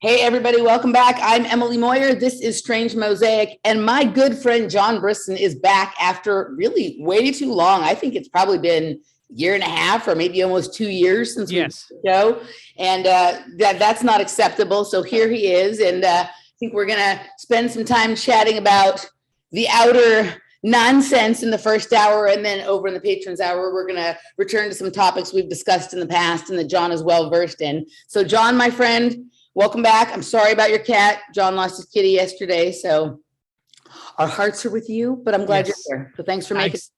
Hey, everybody, welcome back. I'm Emily Moyer. This is Strange Mosaic, and my good friend John Brisson is back after really way too long. I think it's probably been a year and a half or maybe almost 2 years since we did the show, and that's not acceptable. So here he is, and I think we're going to spend some time chatting about the outer nonsense in the first hour, and then over in the patrons hour, we're going to return to some topics we've discussed in the past and that John is well versed in. So John, my friend, welcome back. I'm sorry about your cat. John lost his kitty yesterday, so our hearts are with you, but I'm glad you're here. So thanks for making it.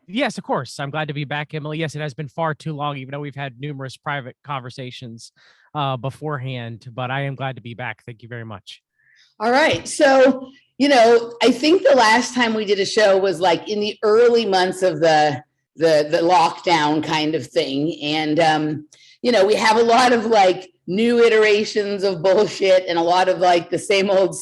Yes, of course. I'm glad to be back, Emily. Yes, it has been far too long, even though we've had numerous private conversations beforehand, but I am glad to be back. Thank you very much. All right. So, I think the last time we did a show was like in the early months of the lockdown kind of thing. And, we have a lot of like new iterations of bullshit and a lot of like the same old.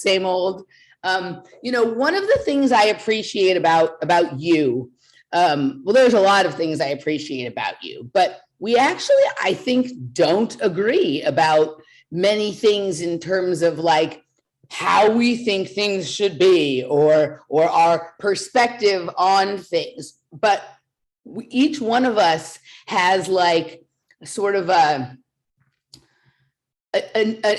One of the things I appreciate about you, well, there's a lot of things I appreciate about you, but we actually, I think, don't agree about many things in terms of like how we think things should be or our perspective on things. But each one of us has like sort of a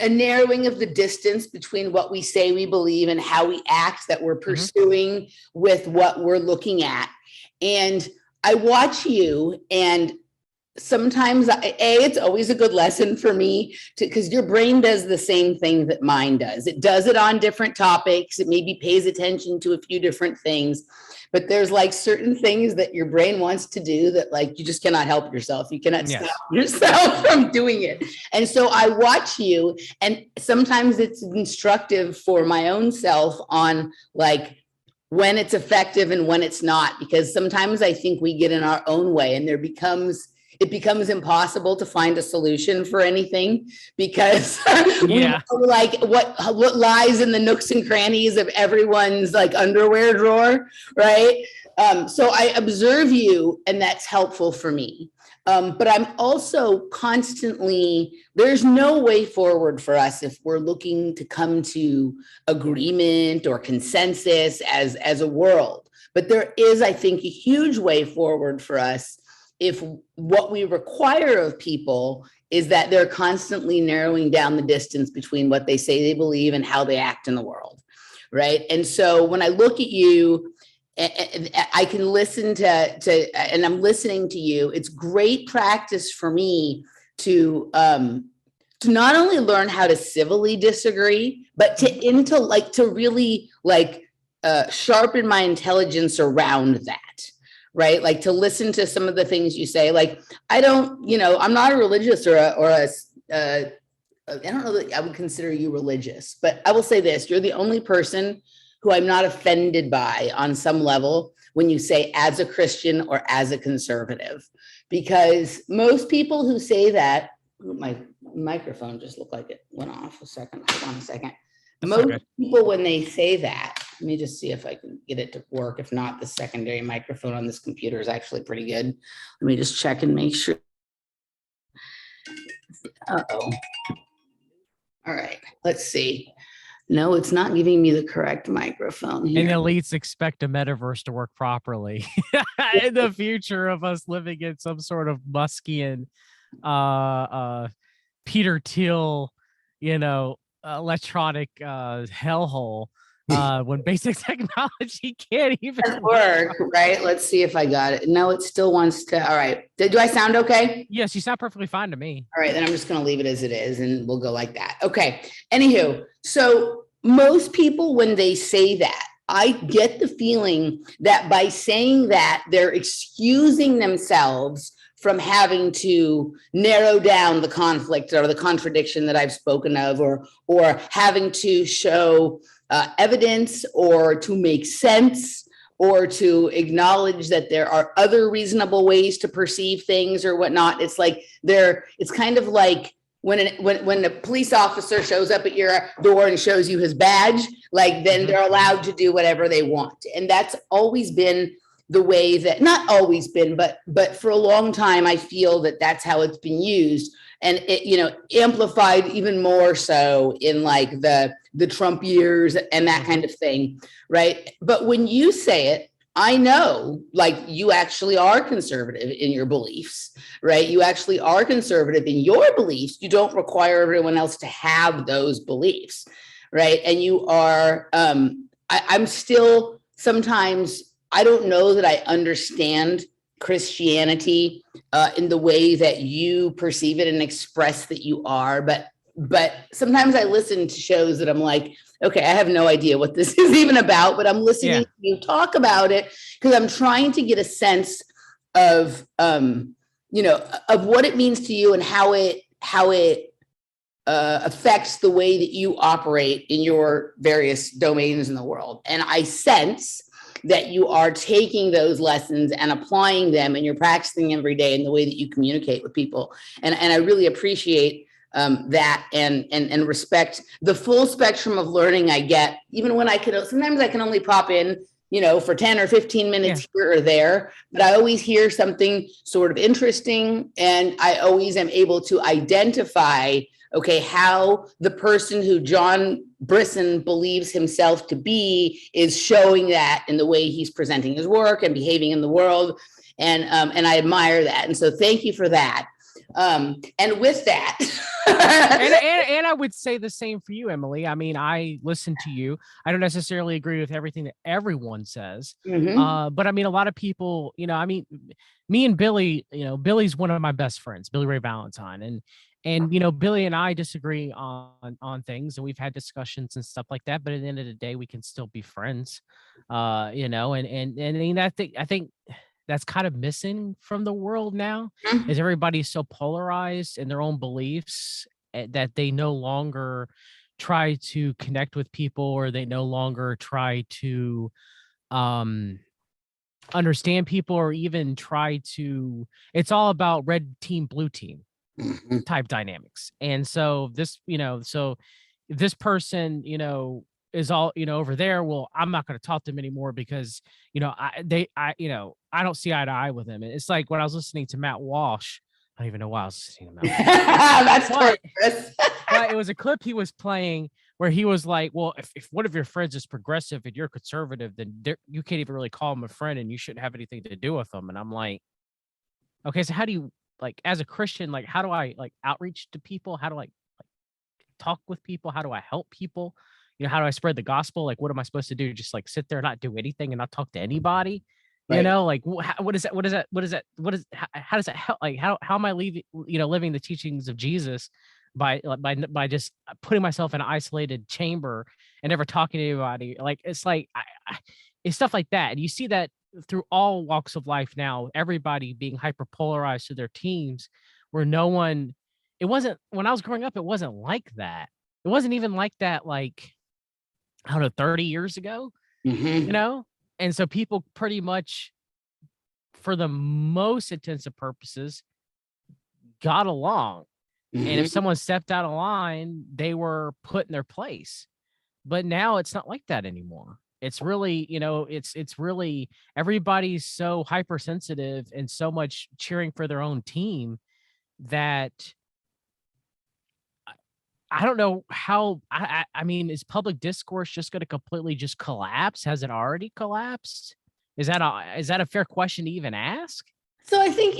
narrowing of the distance between what we say we believe and how we act that we're pursuing with what we're looking at. And I watch you, and sometimes it's always a good lesson for me because your brain does the same thing that mine does. It does it on different topics. It maybe pays attention to a few different things, but there's like certain things that your brain wants to do that like you just cannot help yourself. You cannot stop yourself from doing it. And so I watch you, and sometimes it's instructive for my own self on like when it's effective and when it's not, because sometimes I think we get in our own way and it becomes impossible to find a solution for anything because we know like what lies in the nooks and crannies of everyone's like underwear drawer, right? So I observe you, and that's helpful for me. But I'm also constantly, there's no way forward for us if we're looking to come to agreement or consensus as a world. But there is, I think, a huge way forward for us if what we require of people is that they're constantly narrowing down the distance between what they say they believe and how they act in the world, right? And so when I look at you, I can listen to and I'm listening to you. It's great practice for me to not only learn how to civilly disagree, but to really sharpen my intelligence around that. Right? Like to listen to some of the things you say, like, I don't, I'm not a religious I don't know that I would consider you religious, but I will say this, you're the only person who I'm not offended by on some level when you say as a Christian or as a conservative, because most people who say that, my microphone just looked like it went off a second. Hold on a second. Most people, when they say that, let me just see if I can get it to work. If not, the secondary microphone on this computer is actually pretty good. Let me just check and make sure. Uh-oh. All right, let's see. No, it's not giving me the correct microphone here. And elites expect a metaverse to work properly in the future of us living in some sort of Muskian, Peter Thiel, electronic hellhole when basic technology can't even work, right? Let's see if I got it. No, it still wants to. All right. Do I sound okay? Yes, you sound perfectly fine to me. All right, then I'm just going to leave it as it is and we'll go like that. Okay. Anywho, so most people, when they say that, I get the feeling that by saying that, they're excusing themselves from having to narrow down the conflict or the contradiction that I've spoken of, or having to show evidence or to make sense or to acknowledge that there are other reasonable ways to perceive things or whatnot. It's like it's kind of like when a police officer shows up at your door and shows you his badge, like then they're allowed to do whatever they want. And that's always been the way that, not always been, but for a long time, I feel that that's how it's been used. and it, amplified even more so in like the Trump years and that kind of thing, right? But when you say it, I know like you actually are conservative in your beliefs, right? You actually are conservative in your beliefs. You don't require everyone else to have those beliefs, right? And you are, I'm still sometimes, I don't know that I understand Christianity in the way that you perceive it and express that you are, but sometimes I listen to shows that I'm like, okay, I have no idea what this is even about, but I'm listening to you talk about it because I'm trying to get a sense of, of what it means to you and how it affects the way that you operate in your various domains in the world. And I sense that you are taking those lessons and applying them, and you're practicing every day in the way that you communicate with people. And I really appreciate that and respect the full spectrum of learning I get, even when sometimes I can only pop in, for 10 or 15 minutes here or there, but I always hear something sort of interesting. And I always am able to identify, okay, how the person who John Brisson believes himself to be is showing that in the way he's presenting his work and behaving in the world. And I admire that. And so thank you for that. And with that, and I would say the same for you, Emily. I mean, I listen to you. I don't necessarily agree with everything that everyone says. But I mean, a lot of people, me and Billy, Billy's one of my best friends, Billy Ray Valentine. And Billy and I disagree on things, and we've had discussions and stuff like that. But at the end of the day, we can still be friends. And I think that's kind of missing from the world now, is everybody's so polarized in their own beliefs that they no longer try to connect with people, or they no longer try to understand people, or even try to, it's all about red team, blue team type dynamics. And so this, so if this person, is all, over there, well, I'm not going to talk to them anymore because, I don't see eye to eye with them. It's like when I was listening to Matt Walsh, I don't even know why I was listening to Matt Walsh. That's but it was a clip he was playing where he was like, well, if one of your friends is progressive and you're conservative, then you can't even really call him a friend, and you shouldn't have anything to do with them. And I'm like, okay, so how do you, like, as a Christian, like, how do I like outreach to people? How do I talk with people? How do I help people? How do I spread the gospel? Like, what am I supposed to do? Just like sit there, not do anything, and not talk to anybody? Right. Like, what is that? How does that help? Like, how am I living the teachings of Jesus by just putting myself in an isolated chamber and never talking to anybody? Like, it's like, it's stuff like that. And you see that through all walks of life now, everybody being hyper polarized to their teams, where no one, it wasn't, when I was growing up, it wasn't like that. It wasn't even like that, like, I don't know, 30 years ago, And so people pretty much, for the most intents and purposes, got along. And if someone stepped out of line, they were put in their place. But now it's not like that anymore. It's really, it's really, everybody's so hypersensitive and so much cheering for their own team that I don't know how, I mean, is public discourse just going to completely just collapse? Has it already collapsed? Is that a fair question to even ask? So I think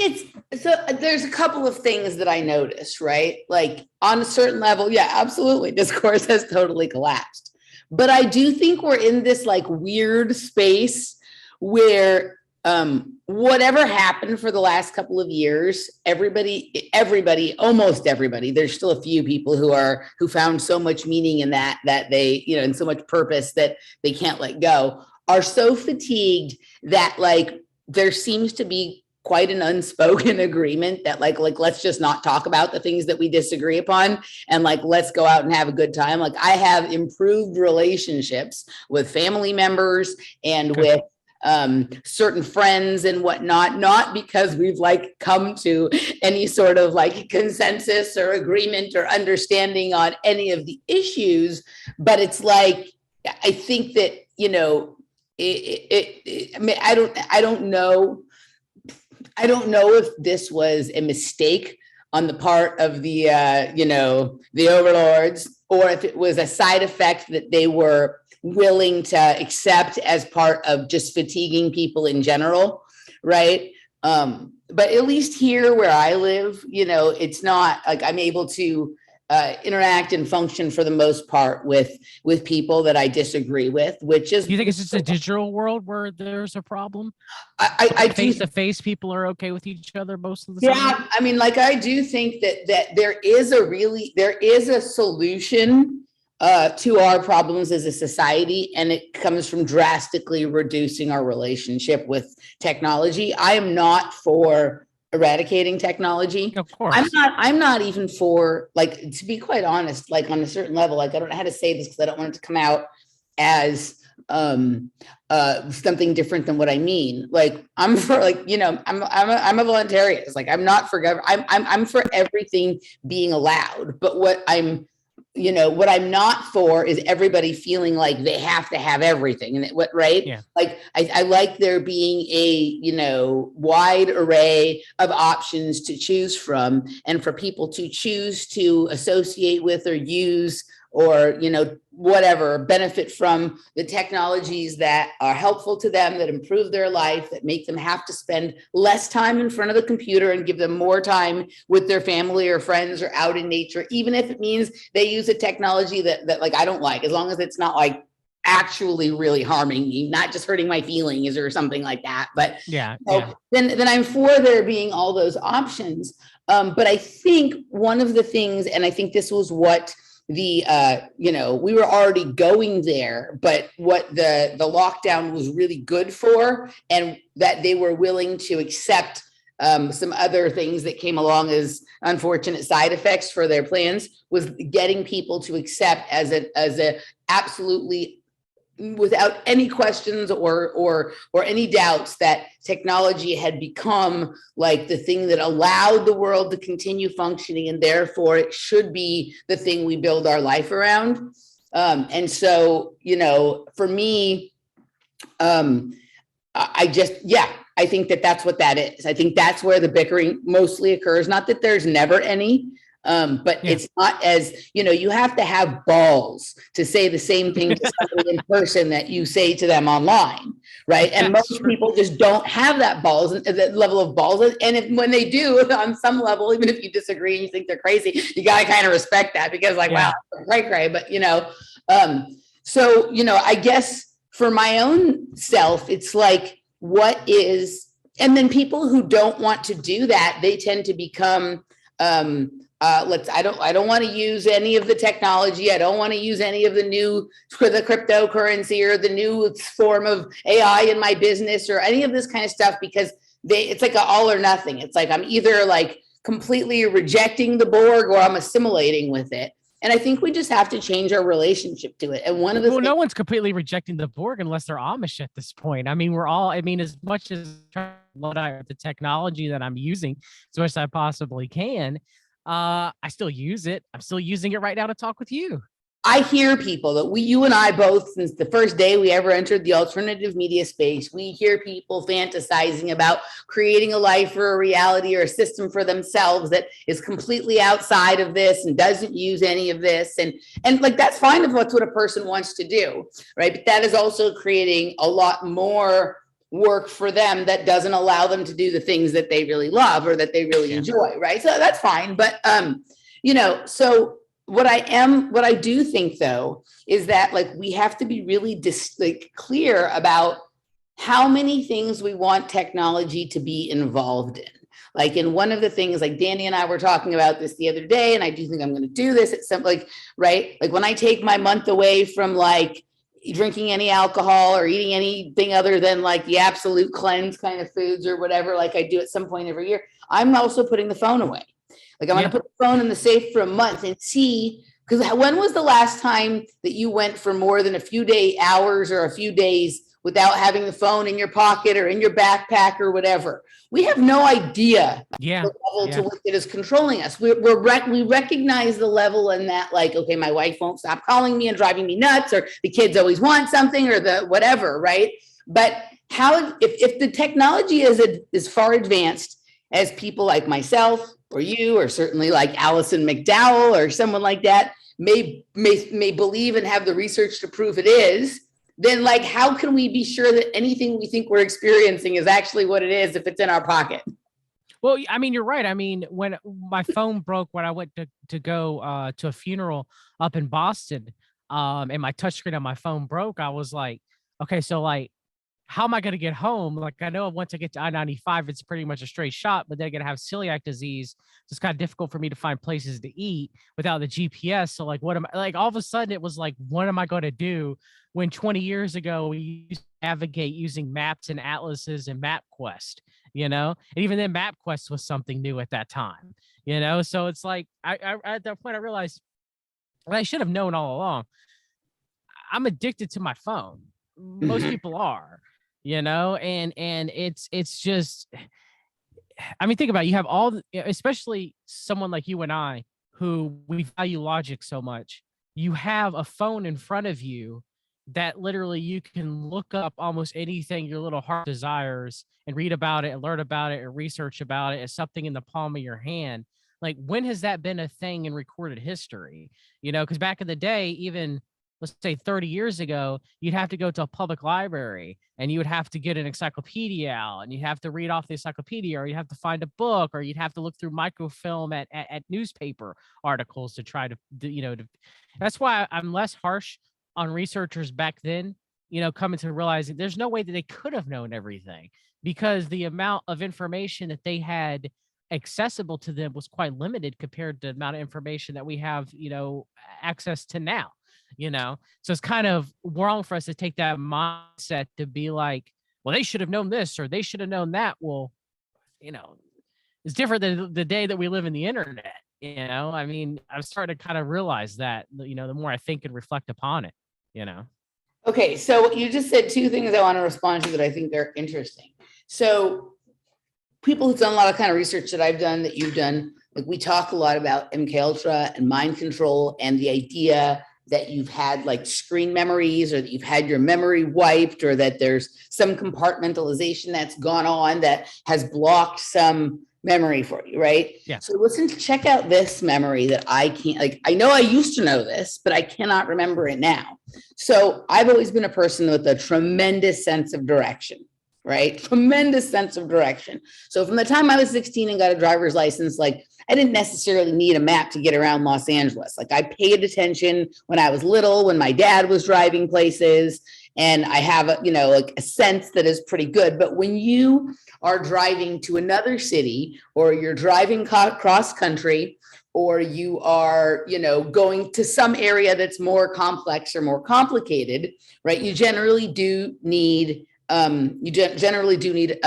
there's a couple of things that I noticed, right? Like on a certain level, yeah, absolutely. Discourse has totally collapsed. But I do think we're in this like weird space where whatever happened for the last couple of years, everybody, almost everybody, there's still a few people who found so much meaning in that they, and so much purpose that they can't let go, are so fatigued that like there seems to be quite an unspoken agreement that like let's just not talk about the things that we disagree upon, and like let's go out and have a good time. Like I have improved relationships with family members and with certain friends and whatnot, not because we've like come to any sort of like consensus or agreement or understanding on any of the issues, but it's like I think that I mean, I don't know if this was a mistake on the part of the the overlords, or if it was a side effect that they were willing to accept as part of just fatiguing people in general, right? But at least here where I live, it's not like I'm able to interact and function for the most part with people that I disagree with, which is. Do you think it's just a digital world where there's a problem? I face to face, people are okay with each other most of the time. time. I mean, like, I do think that there is a solution to our problems as a society, and it comes from drastically reducing our relationship with technology. I am not for eradicating technology. Of course. I'm not even for, like, to be quite honest, like, on a certain level, like, I don't know how to say this because I don't want it to come out as something different than what I mean. Like, I'm for, like, I'm a voluntarist. Like, I'm not for I'm for everything being allowed, but what I'm not for is everybody feeling like they have to have everything. And right? Yeah. Like, I like there being a, wide array of options to choose from, and for people to choose to associate with or use or, whatever, benefit from the technologies that are helpful to them, that improve their life, that make them have to spend less time in front of the computer and give them more time with their family or friends or out in nature, even if it means they use a technology that like I don't like, as long as it's not like actually really harming me, not just hurting my feelings or something like that. But then I'm for there being all those options. But I think one of the things, and I think this was what we were already going there, but what the lockdown was really good for, and that they were willing to accept some other things that came along as unfortunate side effects for their plans, was getting people to accept as a absolutely, without any questions or any doubts, that technology had become like the thing that allowed the world to continue functioning, and therefore it should be the thing we build our life around. And so, for me, I think that's what that is. I think that's where the bickering mostly occurs. Not that there's never any, but it's not as, you have to have balls to say the same thing to somebody in person that you say to them online, right? And most people just don't have that level of balls. And when they do, on some level, even if you disagree and you think they're crazy, you got to kind of respect that, because wow, cray. But, so, I guess for my own self, it's like, and then people who don't want to do that, they tend to become, I don't want to use any of the technology. I don't want to use any of the cryptocurrency or the new form of AI in my business or any of this kind of stuff, because it's like an all or nothing. It's like, I'm either like completely rejecting the Borg or I'm assimilating with it. And I think we just have to change our relationship to it. And one of the no one's completely rejecting the Borg unless they're Amish at this point. I mean, as much as the technology that I'm using as much as I possibly can, I still use it. I'm still using it right now to talk with you. I hear people that you and I both, since the first day we ever entered the alternative media space, we hear people fantasizing about creating a life or a reality or a system for themselves that is completely outside of this and doesn't use any of this. And like, that's fine if that's what a person wants to do, right? But that is also creating a lot more work for them that doesn't allow them to do the things that they really love or that they really enjoy, right? So that's fine. But, so what I do think, though, is that like we have to be really clear about how many things we want technology to be involved in. Like, in one of the things, like Danny and I were talking about this the other day, and I do think I'm going to do this at some, like, right? Like, when I take my month away from like drinking any alcohol or eating anything other than like the absolute cleanse kind of foods or whatever, like I do at some point every year, I'm also putting the phone away. Like, I'm going to put the phone in the safe for a month and see, because when was the last time that you went for more than a few hours or a few days without having the phone in your pocket or in your backpack or whatever? We have no idea the level to which it is controlling us. We recognize the level in that, like, okay, my wife won't stop calling me and driving me nuts, or the kids always want something, or the whatever, right? But how, if the technology is as far advanced as people like myself, or you, or certainly like Alison McDowell or someone like that may believe and have the research to prove it is, then like, how can we be sure that anything we think we're experiencing is actually what it is if it's in our pocket? Well, I mean, you're right. I mean, when my phone broke when I went to go to a funeral up in Boston, and my touchscreen on my phone broke, I was like, okay, so like, how am I going to get home? Like, I know once I get to I-95, it's pretty much a straight shot, but then I'm going to have celiac disease. So it's kind of difficult for me to find places to eat without the GPS. So like, what am I like? All of a sudden it was like, what am I going to do when 20 years ago we used to navigate using maps and atlases and MapQuest, and even then MapQuest was something new at that time, So it's like, I at that point I realized, well, I should have known all along. I'm addicted to my phone. Most people are, and it's just, I mean, think about it. You have all, especially someone like you and I, who we value logic so much. You have a phone in front of you that literally you can look up almost anything your little heart desires and read about it and learn about it and research about it as something in the palm of your hand. Like, when has that been a thing in recorded history? Because back in the day, even let's say 30 years ago, you'd have to go to a public library and you would have to get an encyclopedia out and you have to read off the encyclopedia, or you have to find a book, or you'd have to look through microfilm at newspaper articles to try to, that's why I'm less harsh on researchers back then, coming to realize that there's no way that they could have known everything, because the amount of information that they had accessible to them was quite limited compared to the amount of information that we have, access to now. So it's kind of wrong for us to take that mindset to be like, well, they should have known this or they should have known that. Well, it's different than the day that we live in the internet. I mean, I'm starting to kind of realize that, the more I think and reflect upon it, Okay, so you just said two things I want to respond to that I think are interesting. So people who've done a lot of kind of research that I've done, that you've done, like we talk a lot about MKUltra and mind control and the idea that you've had like screen memories, or that you've had your memory wiped, or that there's some compartmentalization that's gone on that has blocked some memory for you, right? Yeah. So check out this memory that I can't, like, I know I used to know this, but I cannot remember it now. So I've always been a person with a tremendous sense of direction, right? Tremendous sense of direction. So from the time I was 16 and got a driver's license, like I didn't necessarily need a map to get around Los Angeles. Like I paid attention when I was little, when my dad was driving places, and I have like a sense that is pretty good. But when you are driving to another city, or you're driving cross country, or you are, going to some area that's more complex or more complicated, right? You generally do need a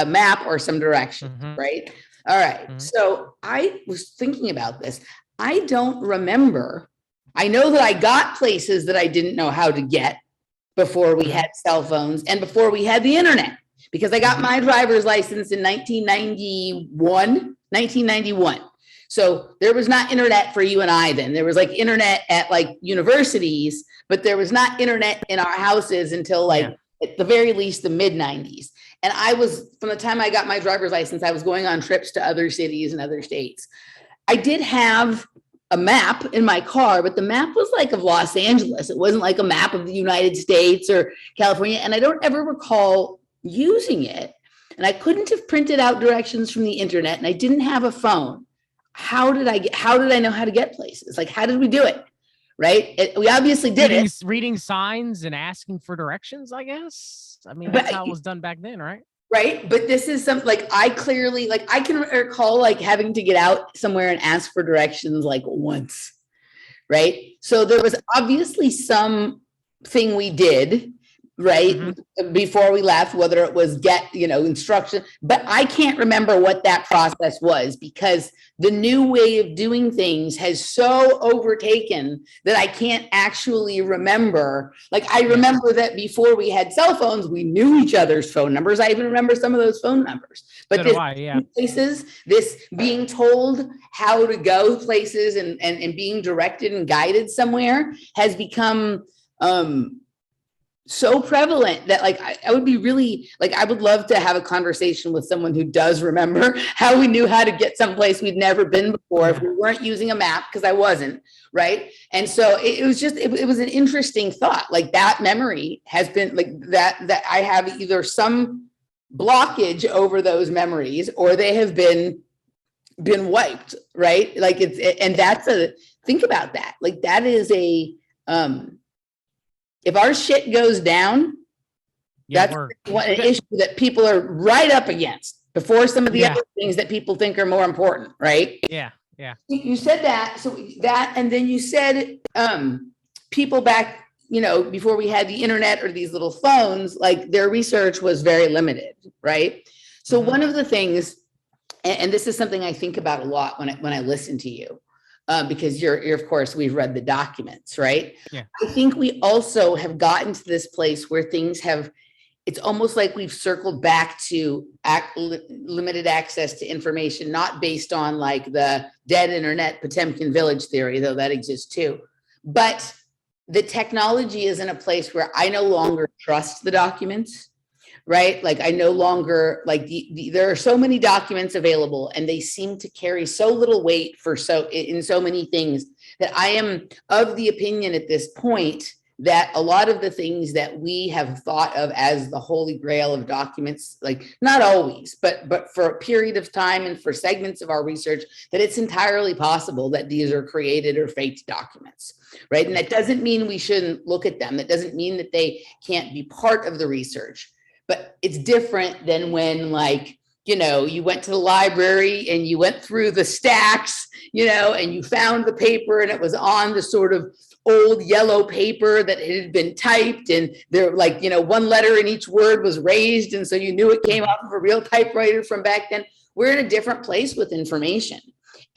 map or some direction, right? All right. So I was thinking about this. I don't remember. I know that I got places that I didn't know how to get before we had cell phones and before we had the internet, because I got my driver's license in 1991. So there was not internet for you and I then. There was like internet at like universities, but there was not internet in our houses until like at the very least the mid 90s. And I was, from the time I got my driver's license, I was going on trips to other cities and other states. I did have a map in my car, but the map was like of Los Angeles. It wasn't like a map of the United States or California. And I don't ever recall using it. And I couldn't have printed out directions from the internet, and I didn't have a phone. How did I know how to get places? Like, how did we do it? Right? We obviously did reading signs and asking for directions, I guess. I mean, that's how it was done back then, right? Right. But this is something like I can recall like having to get out somewhere and ask for directions like once. Right. So there was obviously some thing we did, right, before we left, whether it was get, instruction, but I can't remember what that process was, because the new way of doing things has so overtaken that I can't actually remember. Like I remember that before we had cell phones, we knew each other's phone numbers. I even remember some of those phone numbers. But places, this being told how to go places and being directed and guided somewhere has become so prevalent that like I would be really like I would love to have a conversation with someone who does remember how we knew how to get someplace we'd never been before if we weren't using a map, because I wasn't, right? And so it was just it was an interesting thought. Like that memory has been like that I have either some blockage over those memories or they have been wiped, right? Like it's and that's a think about that. Like that is a if our shit goes down, that's one an issue that people are right up against before some of the other things that people think are more important, right? Yeah. You said that, so that, and then you said people back, before we had the internet or these little phones, like their research was very limited, right? So one of the things, and this is something I think about a lot when I listen to you, because you're of course we've read the documents, right? Yeah. I think we also have gotten to this place where things have, it's almost like we've circled back to limited access to information, not based on like the dead internet Potemkin village theory, though that exists too. But the technology is in a place where I no longer trust the documents. Right? Like I no longer like there are so many documents available and they seem to carry so little weight in so many things that I am of the opinion at this point that a lot of the things that we have thought of as the holy grail of documents, like not always, but for a period of time and for segments of our research, that it's entirely possible that these are created or faked documents, right? And that doesn't mean we shouldn't look at them. That doesn't mean that they can't be part of the research. But it's different than when like, you went to the library and you went through the stacks, and you found the paper and it was on the sort of old yellow paper that it had been typed and there like, one letter in each word was raised. And so you knew it came off of a real typewriter from back then. We're in a different place with information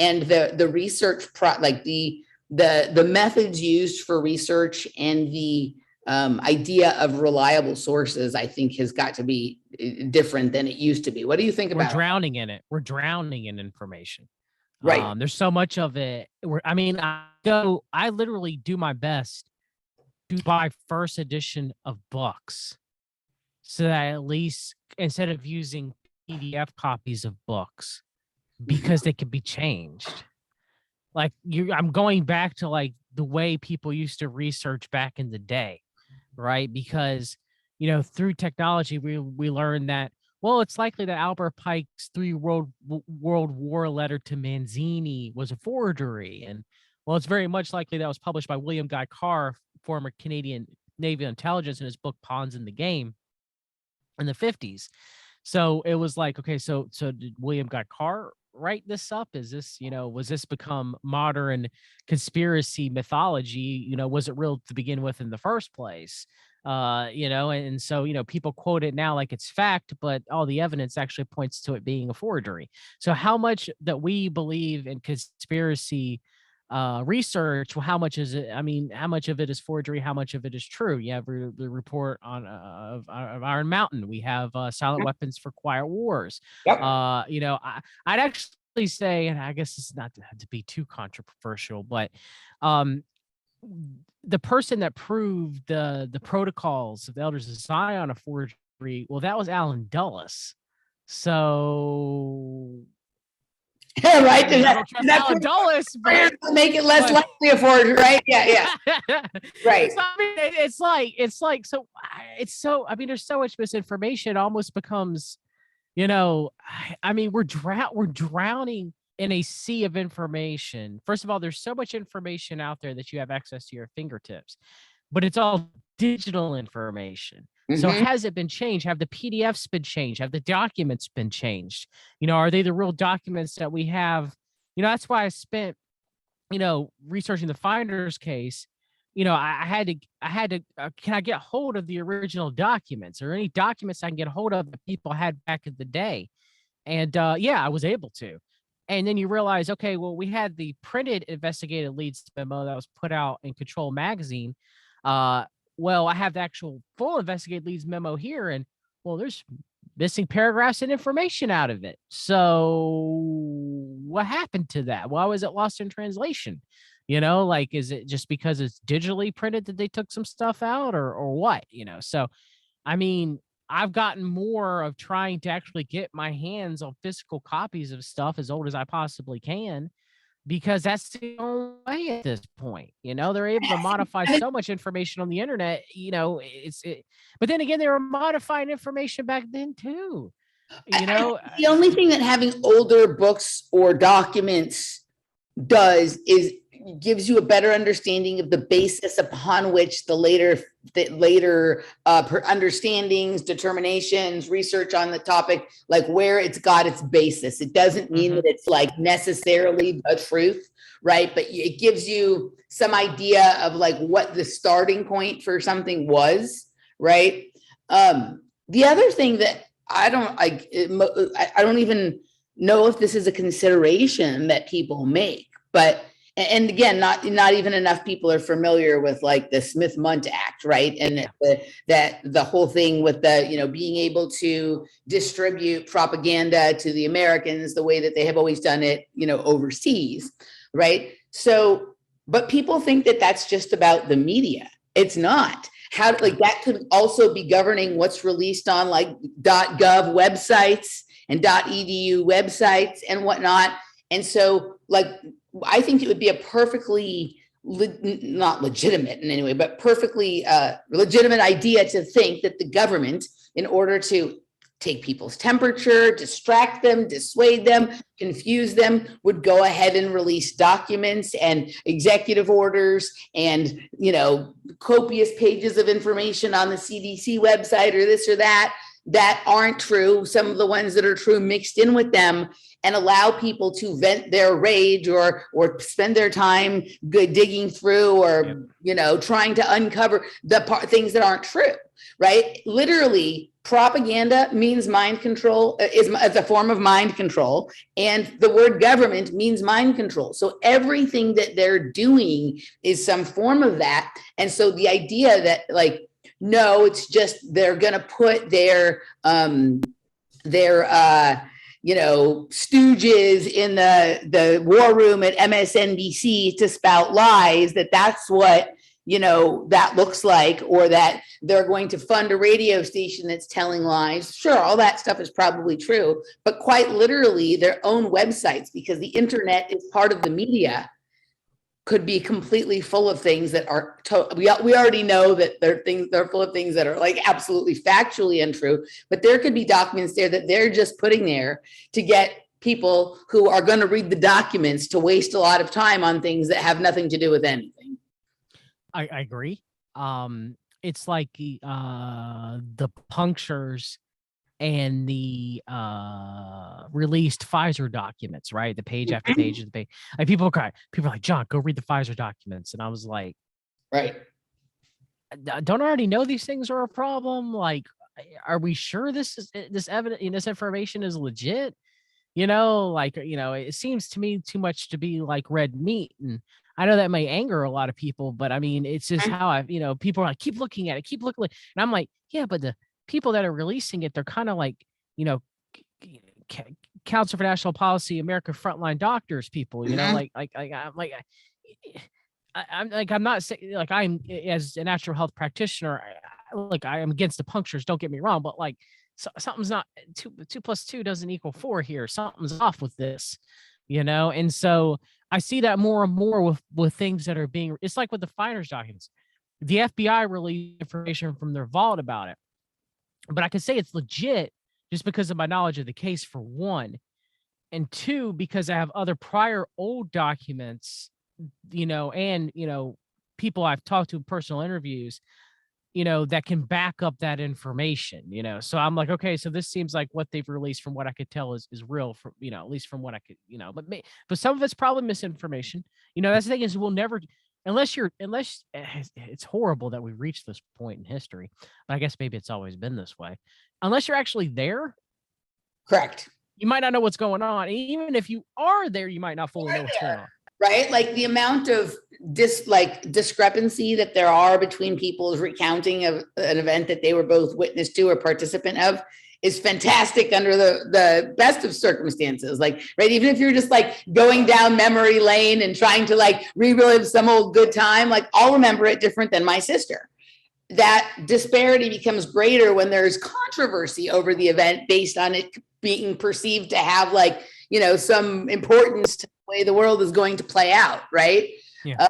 and the research, like the methods used for research and the idea of reliable sources, I think has got to be different than it used to be. What do you think about it? We're drowning in it. We're drowning in information. Right. There's so much of it. I literally do my best to buy first edition of books so that at least instead of using PDF copies of books, because they can be changed. Like I'm going back to like the way people used to research back in the day. Right? Because, through technology, we learned that, well, it's likely that Albert Pike's World War letter to Manzini was a forgery. And, well, it's very much likely that was published by William Guy Carr, former Canadian Navy intelligence, in his book Pawns in the Game in the 50s. So it was like, okay, so did William Guy Carr write this up? Is this, was this become modern conspiracy mythology? Was it real to begin with in the first place? And so, people quote it now like it's fact, but all the evidence actually points to it being a forgery. So how much that we believe in conspiracy research, well, how much is it? I mean, how much of it is forgery? How much of it is true? You have the report on of Iron Mountain. We have Silent Weapons for Quiet Wars. Yep. I'd actually say, and I guess it's not to be too controversial, but the person that proved the protocols of the Elders of Zion a forgery, well, that was Alan Dulles. So yeah, right. I don't trust Alan Dulles, but make it less likely a forgery, right? Yeah. Right. So, it's like so. I mean, there's so much misinformation. It almost becomes, we're drowning in a sea of information. First of all, there's so much information out there that you have access to your fingertips, but it's all digital information. So has it been changed? Have the PDFs been changed? Have the documents been changed? Are they the real documents that we have? That's why I spent, researching the Finder's case. I had to, can I get hold of the original documents or any documents I can get hold of that people had back in the day? And I was able to. And then you realize, okay, well, we had the printed investigative leads memo that was put out in Control magazine. Well, I have the actual full investigative leads memo here, and well, there's missing paragraphs and information out of it. So what happened to that? Why was it lost in translation? You know, like, is it just because it's digitally printed that they took some stuff out, or what? You know, so I mean, I've gotten more of trying to actually get my hands on physical copies of stuff as old as I possibly can, because that's the only way at this point. You know, they're able to modify so much information on the internet. You know, but then again, they were modifying information back then too. You know, The only thing that having older books or documents does is gives you a better understanding of the basis upon which the later understandings, determinations, research on the topic, like where it's got its basis. It doesn't mean that it's like necessarily the truth, right? But it gives you some idea of like what the starting point for something was, right? The other thing that I don't even know if this is a consideration that people make, but and again, not even enough people are familiar with like the Smith-Mundt Act, right? And that the whole thing with the, you know, being able to distribute propaganda to the Americans the way that they have always done it, you know, overseas, right? So, but people think that that's just about the media. It's not. How, like, that could also be governing what's released on like .gov websites and .edu websites and whatnot. And so, like, I think it would be a perfectly not legitimate in any way, but perfectly legitimate idea to think that the government, in order to take people's temperature, distract them, dissuade them, confuse them, would go ahead and release documents and executive orders and, you know, copious pages of information on the CDC website or this or that aren't true. Some of the ones that are true mixed in with them, and allow people to vent their rage or spend their time digging through or, you know, trying to uncover the things that aren't true, right? Literally, propaganda means mind control, is a form of mind control, and the word government means mind control. So everything that they're doing is some form of that. And so the idea that, like, no, it's just they're going to put their you know, stooges in the war room at MSNBC to spout lies, that's what, you know, that looks like, or that they're going to fund a radio station that's telling lies. Sure, all that stuff is probably true, but quite literally their own websites, because the internet is part of the media, could be completely full of things that are we already know that they're full of things that are like absolutely factually untrue, but there could be documents there that they're just putting there to get people who are going to read the documents to waste a lot of time on things that have nothing to do with anything. I agree. It's like the punctures and the released Pfizer documents, right? The page after page of the page. Like, people are like, John, go read the Pfizer documents. And I was like, right. Don't I already know these things are a problem? Like, are we sure this evidence, this information is legit? You know, like, you know, it seems to me too much to be like red meat. And I know that may anger a lot of people, but I mean, it's just how you know, people are like, keep looking at it, keep looking. And I'm like, yeah, but the people that are releasing it, they're kind of like, you know, Council for National Policy, America Frontline Doctors people, you know, I'm not saying, like, I'm, as a natural health practitioner, I am against the punctures, don't get me wrong, but like, something's not, 2 plus 2 doesn't equal 4 here. Something's off with this, you know? And so I see that more and more with things that are being, it's like with the Finders documents. The FBI released information from their vault about it, but I can say it's legit just because of my knowledge of the case, for one, and two, because I have other prior old documents, you know, and, you know, people I've talked to in personal interviews, you know, that can back up that information, you know. So I'm like, okay, so this seems like what they've released, from what I could tell, is real, from, you know, at least from what I could, you know, but some of it's probably misinformation. You know, that's the thing, is we'll never, unless it's horrible that we reached this point in history, but I guess maybe it's always been this way. Unless you're actually there. Correct. You might not know what's going on. Even if you are there, you might not fully know what's going on. Right? Like, the amount of discrepancy that there are between people's recounting of an event that they were both witness to or participant of is fantastic under the best of circumstances. Like, right, even if you're just like going down memory lane and trying to like relive some old good time, like I'll remember it different than my sister. That disparity becomes greater when there's controversy over the event based on it being perceived to have like, you know, some importance to the way the world is going to play out, right? Yeah.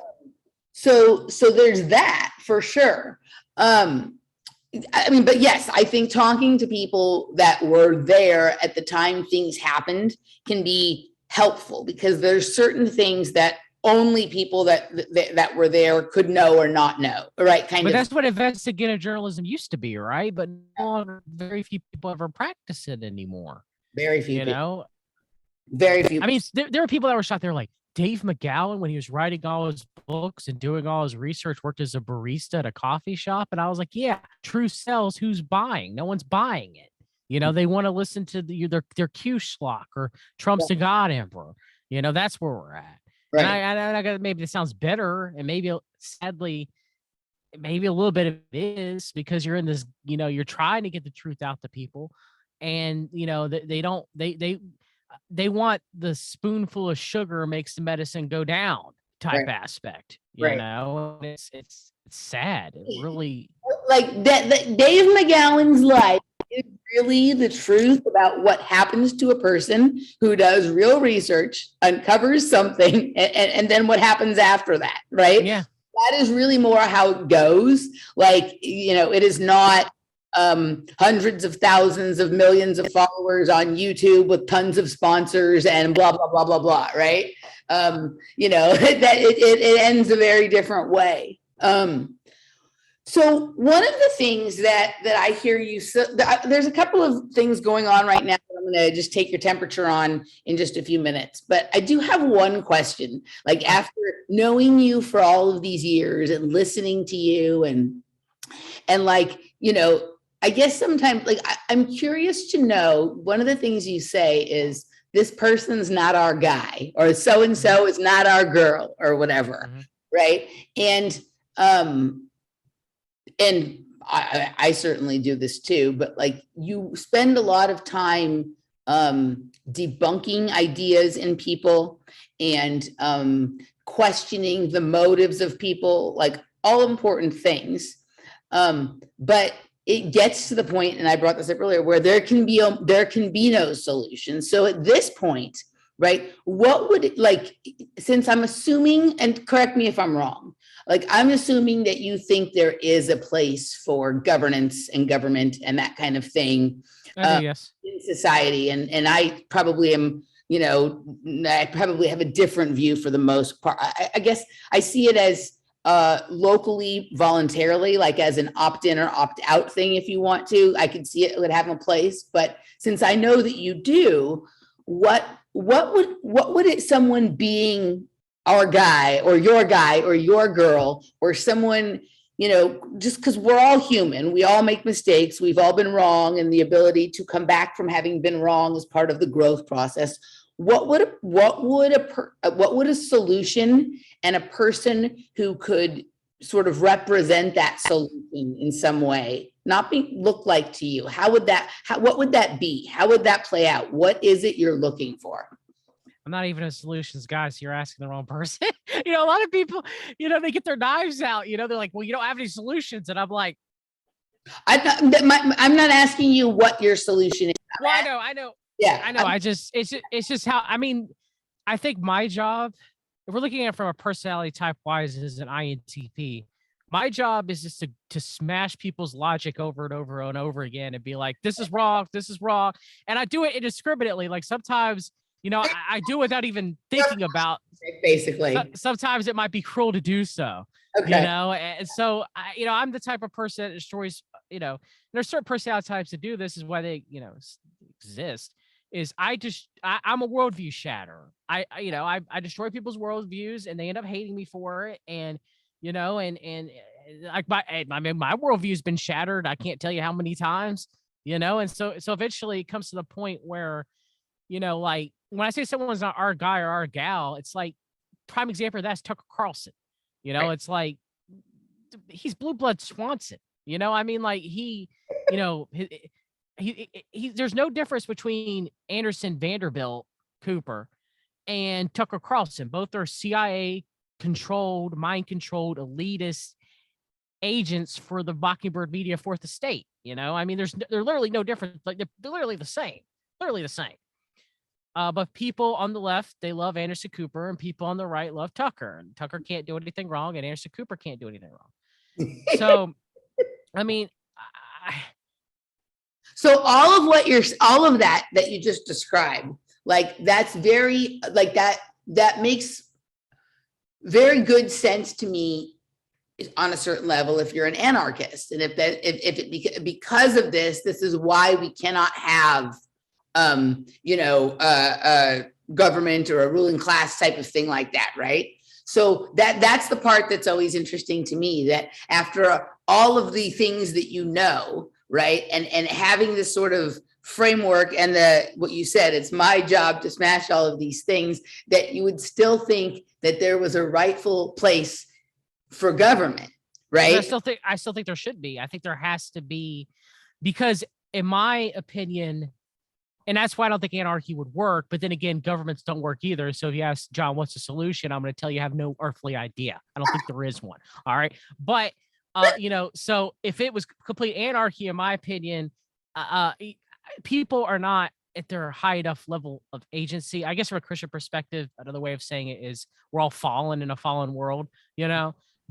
So there's that for sure. I mean, but yes, I think talking to people that were there at the time things happened can be helpful, because there's certain things that only people that were there could know or not know, right? But that's what investigative journalism used to be, right? But no longer, very few people ever practice it anymore. Very few, you know, very few. I mean, there were people that were shot there, like Dave McGowan, when he was writing all his books and doing all his research, worked as a barista at a coffee shop. And I was like, yeah, truth sells. Who's buying? No one's buying it. You know, they want to listen to their Q schlock or Trump's the God Emperor. You know, that's where we're at. Right. And I got, maybe it sounds bitter, and maybe sadly, maybe a little bit of it is, because you're in this, you know, you're trying to get the truth out to people, and you know, they want the spoonful of sugar makes the medicine go down type aspect. You know, it's sad. It really, like that Dave McGowan's life is really the truth about what happens to a person who does real research, uncovers something, and then what happens after that, right? Yeah. That is really more how it goes. Like, you know, it is not hundreds of thousands of millions of followers on YouTube with tons of sponsors and blah, blah, blah, blah, blah, right? You know, that it ends a very different way. So one of the things that I hear you, there's a couple of things going on right now that I'm going to just take your temperature on in just a few minutes. But I do have one question. Like, after knowing you for all of these years and listening to you and like, you know, I guess sometimes, like, I'm curious to know, one of the things you say is, this person's not our guy, or so-and-so is not our girl, or whatever, right? And I certainly do this too, but like, you spend a lot of time debunking ideas in people and questioning the motives of people, like all important things. But it gets to the point, and I brought this up earlier, where there can be no solution. So at this point, right, what would it, like, since I'm assuming, and correct me if I'm wrong, like, I'm assuming that you think there is a place for governance and government and that kind of thing, yes, in society. And I probably am, you know, I probably have a different view for the most part. I guess I see it as locally, voluntarily, like as an opt-in or opt-out thing. If you want to, I could see it would have a place. But since I know that you do, what would it, someone being our guy or your girl or someone, you know, just because we're all human, we all make mistakes, we've all been wrong, and the ability to come back from having been wrong is part of the growth process. What would a solution and a person who could sort of represent that solution in some way look like to you? What would that be? How would that play out? What is it you're looking for? I'm not even a solutions guy, so you're asking the wrong person. You know, a lot of people, you know, they get their knives out, you know, they're like, well, you don't have any solutions. And I'm like, I'm not asking you what your solution is. Well, I know. Yeah, I know. It's just how, I mean, I think my job, if we're looking at it from a personality type wise as an INTP, my job is just to smash people's logic over and over and over again and be like, this is wrong. And I do it indiscriminately. Like, sometimes, you know, I do it without even thinking about, basically. Sometimes it might be cruel to do so, you know? And so, you know, I'm the type of person that destroys, you know, there's certain personality types that do this, is why they, you know, exist. Is I'm a worldview shatterer. I destroy people's worldviews and they end up hating me for it. And, you know, and like my worldview has been shattered. I can't tell you how many times, you know? And so eventually it comes to the point where, you know, like, when I say someone's not our guy or our gal, it's like, prime example of that's Tucker Carlson. You know, It's like, he's blue blood Swanson. You know, I mean, like, he, you know, there's no difference between Anderson Vanderbilt Cooper and Tucker Carlson. Both are CIA controlled, mind controlled, elitist agents for the Mockingbird Media Fourth Estate. I mean, they're literally no difference. Like they're literally the same. Literally the same. But people on the left, they love Anderson Cooper, and people on the right love Tucker. And Tucker can't do anything wrong, and Anderson Cooper can't do anything wrong. So, I mean, so all of that you just described, like that's very, like that makes very good sense to me on a certain level if you're an anarchist, and because of this is why we cannot have government or a ruling class type of thing like that, right? So that's the part that's always interesting to me, that after all of the things that right, and having this sort of framework and what you said, it's my job to smash all of these things, that you would still think that there was a rightful place for government, right? I still think there should be. I think there has to be, because in my opinion, and that's why I don't think anarchy would work. But then again, governments don't work either. So if you ask John, what's the solution? I'm going to tell you I have no earthly idea. I don't think there is one. All right. But, so if it was complete anarchy, in my opinion, people are not at their high enough level of agency. I guess from a Christian perspective, another way of saying it is we're all fallen in a fallen world,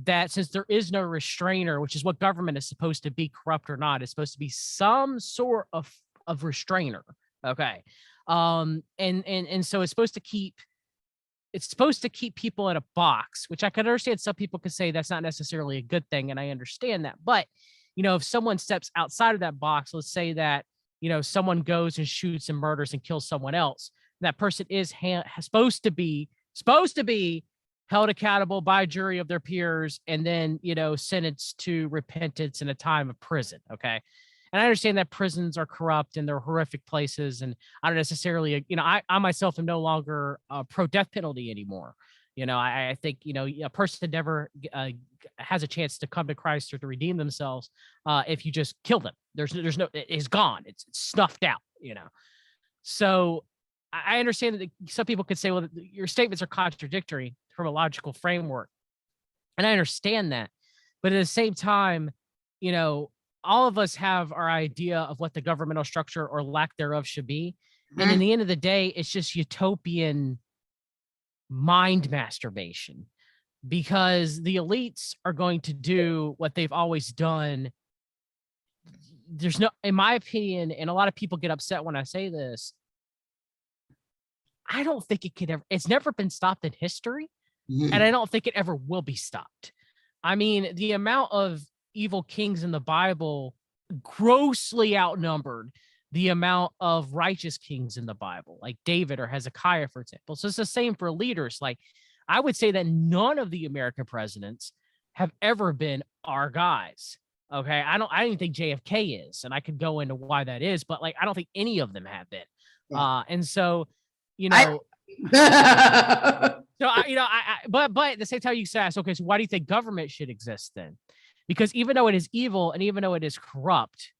that since there is no restrainer, which is what government is supposed to be, corrupt or not, it's supposed to be some sort of restrainer. Okay. And so it's supposed to keep people in a box, which I can understand. Some people could say that's not necessarily a good thing, and I understand that. But, if someone steps outside of that box, let's say that, someone goes and shoots and murders and kills someone else, that person is supposed to be held accountable by a jury of their peers, and then, sentenced to repentance in a time of prison. Okay. And I understand that prisons are corrupt and they're horrific places. And I don't necessarily, I myself am no longer pro death penalty anymore. I think, a person never has a chance to come to Christ or to redeem themselves if you just kill them. There's no, it's gone. It's snuffed out, So I understand that some people could say, well, your statements are contradictory from a logical framework. And I understand that. But at the same time, all of us have our idea of what the governmental structure or lack thereof should be. And in the end of the day, it's just utopian mind masturbation, because the elites are going to do what they've always done. There's no, in my opinion, and a lot of people get upset when I say this, I don't think it's never been stopped in history. And I don't think it ever will be stopped. I mean, the amount of evil kings in the Bible grossly outnumbered the amount of righteous kings in the Bible, like David or Hezekiah, for example. So it's the same for leaders. Like, I would say that none of the American presidents have ever been our guys. Okay. I don't even think JFK is, and I could go into why that is, but like, I don't think any of them have been. Yeah. And so, but at the same time, you say, okay, so why do you think government should exist then? Because even though it is evil and even though it is corrupt,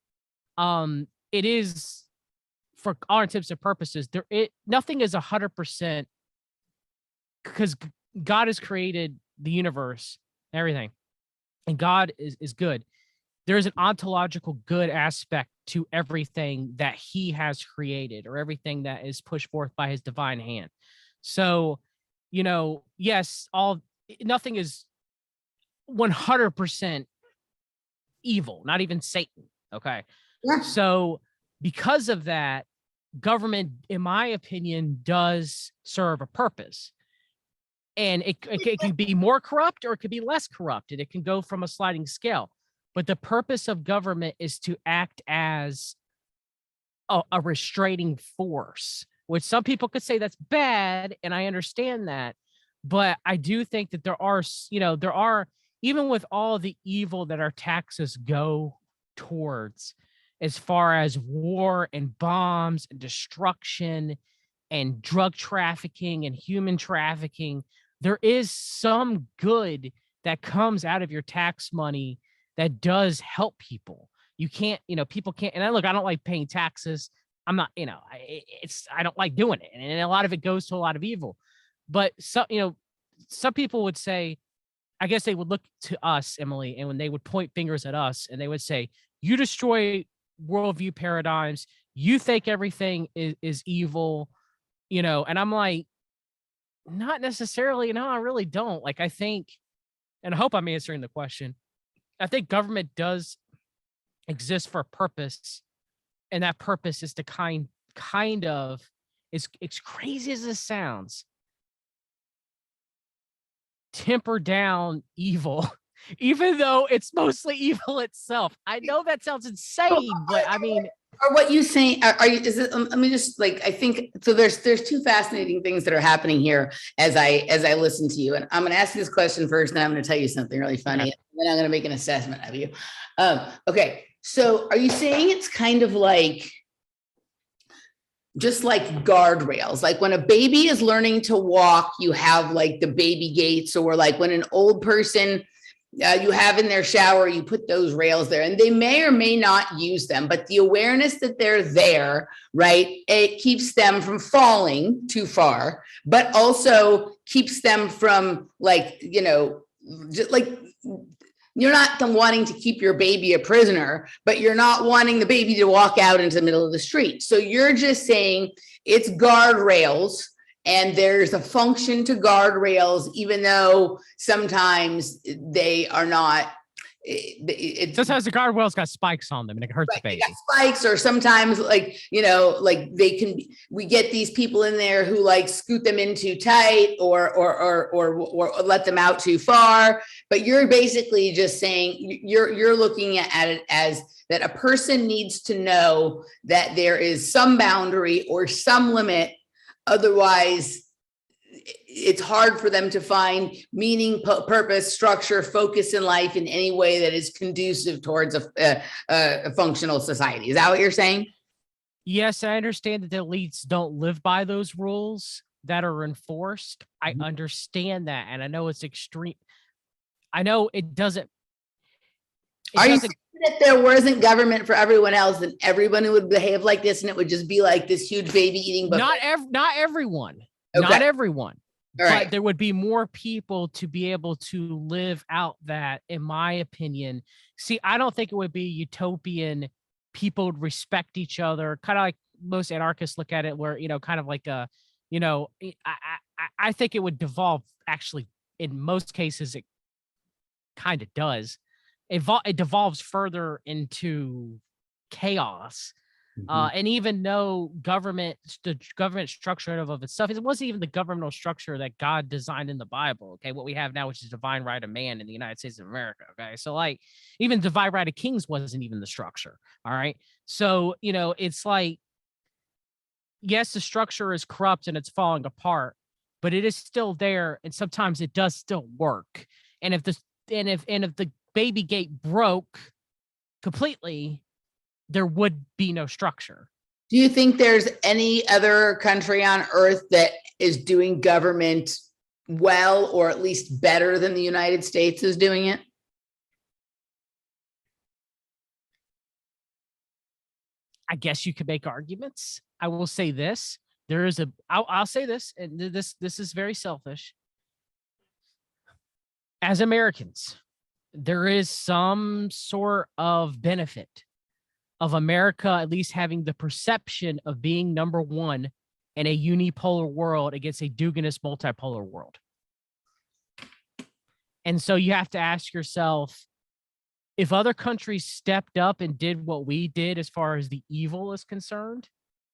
it is, for all intents and purposes, nothing is 100%, because God has created the universe and everything, and God is good. There is an ontological good aspect to everything that he has created, or everything that is pushed forth by his divine hand. So, yes, nothing is 100% evil, not even Satan. Okay. Yeah. So because of that, government, in my opinion, does serve a purpose. And it can be more corrupt or it could be less corrupt, and it can go from a sliding scale. But the purpose of government is to act as a restraining force, which some people could say that's bad, and I understand that. But I do think that there are, even with all the evil that our taxes go towards, as far as war and bombs and destruction and drug trafficking and human trafficking, there is some good that comes out of your tax money that does help people. You can't, people can't. And I don't like paying taxes. I'm not, I don't like doing it. And a lot of it goes to a lot of evil. But some people would say, I guess they would look to us, Emily, and when they would point fingers at us and they would say, you destroy worldview paradigms, you think everything is evil, and I'm like, not necessarily. No, I really don't. Like, I think, and I hope I'm answering the question. I think government does exist for a purpose, and that purpose is to kind of, it's crazy as this sounds, temper down evil, even though it's mostly evil itself. I know that sounds insane, but I mean, or what you saying? Are you? Is it? Let me just I think so. There's two fascinating things that are happening here as I listen to you, and I'm going to ask you this question first, and then I'm going to tell you something really funny, okay. And then I'm going to make an assessment of you. Okay, so are you saying it's kind of like just like guardrails, like when a baby is learning to walk, you have like the baby gates, or like when an old person you have in their shower, you put those rails there, and they may or may not use them, but the awareness that they're there, right, it keeps them from falling too far, but also keeps them from just like, you're not wanting to keep your baby a prisoner, but you're not wanting the baby to walk out into the middle of the street. So you're just saying it's guardrails, and there's a function to guardrails, even though sometimes they are not. Sometimes the guardrails got spikes on them and it hurts the baby. Spikes, or sometimes we get these people in there who like scoot them in too tight or let them out too far. But you're basically just saying you're looking at it as that a person needs to know that there is some boundary or some limit. Otherwise, it's hard for them to find meaning, purpose, structure, focus in life in any way that is conducive towards a functional society. Is that what you're saying? Yes, I understand that the elites don't live by those rules that are enforced. Mm-hmm. I understand that, and I know it's extreme. I know it doesn't. Are you saying that there wasn't government for everyone else, and everyone would behave like this, and it would just be like this huge baby eating buffet? Not everyone. Okay. Not everyone. Right. But there would be more people to be able to live out that, in my opinion. See, I don't think it would be utopian. People would respect each other, kind of like most anarchists look at it, where, kind of like I think it would devolve. Actually, in most cases, it kind of does. It devolves further into chaos. Mm-hmm. And even though the government structure of itself, it wasn't even the governmental structure that God designed in the Bible. Okay, what we have now, which is divine right of man in the United States of America. Okay, so like even divine right of kings wasn't even the structure. All right, so it's like, yes, the structure is corrupt and it's falling apart, but it is still there, and sometimes it does still work. And if the baby gate broke completely, there would be no structure. Do you think there's any other country on earth that is doing government well, or at least better than the United States is doing it? I guess you could make arguments. I will say this. I'll say this, and this is very selfish. As Americans, there is some sort of benefit of America at least having the perception of being number one in a unipolar world against a Duginist multipolar world. And so you have to ask yourself, if other countries stepped up and did what we did as far as the evil is concerned,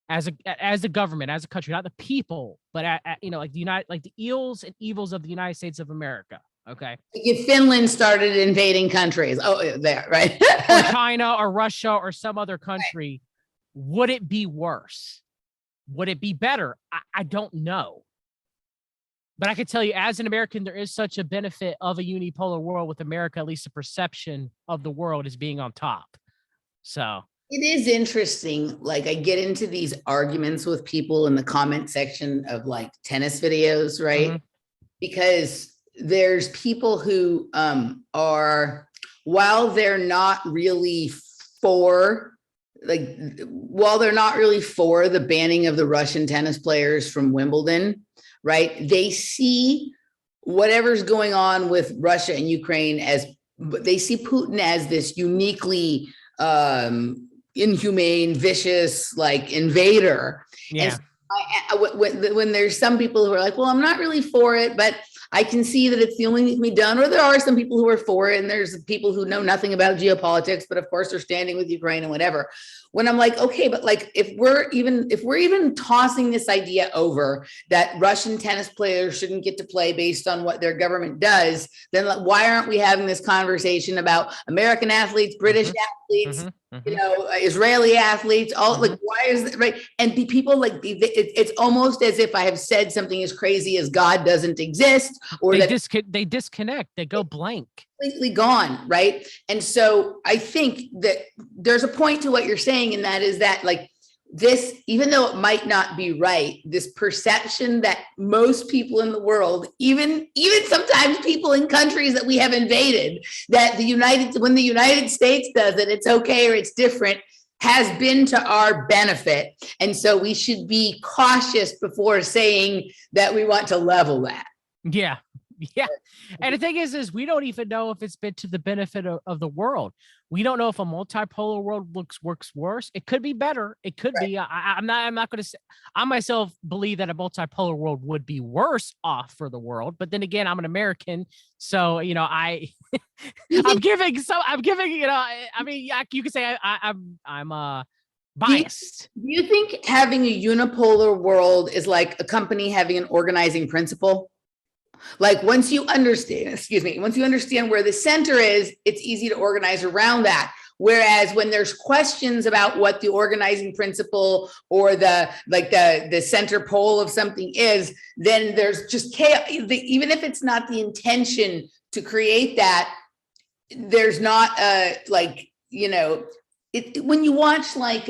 as a government, as a country, not the people, but like the ills and evils of the United States of America. Okay. If Finland started invading countries, there, right? Or China or Russia or some other country, right. Would it be worse? Would it be better? I don't know. But I can tell you, as an American, there is such a benefit of a unipolar world with America, at least the perception of the world as being on top. So it is interesting. Like, I get into these arguments with people in the comment section of like tennis videos, right? Mm-hmm. Because there's people who are, while they're not really for, like, while they're not really for the banning of the Russian tennis players from Wimbledon, right? They see whatever's going on with Russia and Ukraine as, they see Putin as this uniquely inhumane, vicious, like, invader. Yeah. And when there's some people who are like, well, I'm not really for it, but I can see that it's the only thing that can be done. Or there are some people who are for it, and there's people who know nothing about geopolitics, but of course they're standing with Ukraine and whatever. When I'm like, okay, but like, if we're even tossing this idea over that Russian tennis players shouldn't get to play based on what their government does, then why aren't we having this conversation about American athletes, British athletes, you know, Israeli athletes, all like, why is it right? And people like, it's almost as if I have said something as crazy as God doesn't exist, or they disconnect, they go blank. Completely gone, right? And so I think that there's a point to what you're saying, and that is that, like, this, even though it might not be right, this perception that most people in the world, even sometimes people in countries that we have invaded, that when the United States does it, it's okay or it's different, has been to our benefit. And so we should be cautious before saying that we want to level that. Yeah. Yeah. And the thing is we don't even know if it's been to the benefit of the world. We don't know if a multipolar world works worse. It could be better. It could be. I'm not going to say, I myself believe that a multipolar world would be worse off for the world. But then again, I'm an American. So, you know, I'm giving, you know, I mean, you could say I'm biased. Do you think having a unipolar world is like a company having an organizing principle? Like, once you understand where the center is, it's easy to organize around that. Whereas when there's questions about what the organizing principle or the center pole of something is, then there's just chaos. Even if it's not the intention to create that, there's not like, you know, when you watch like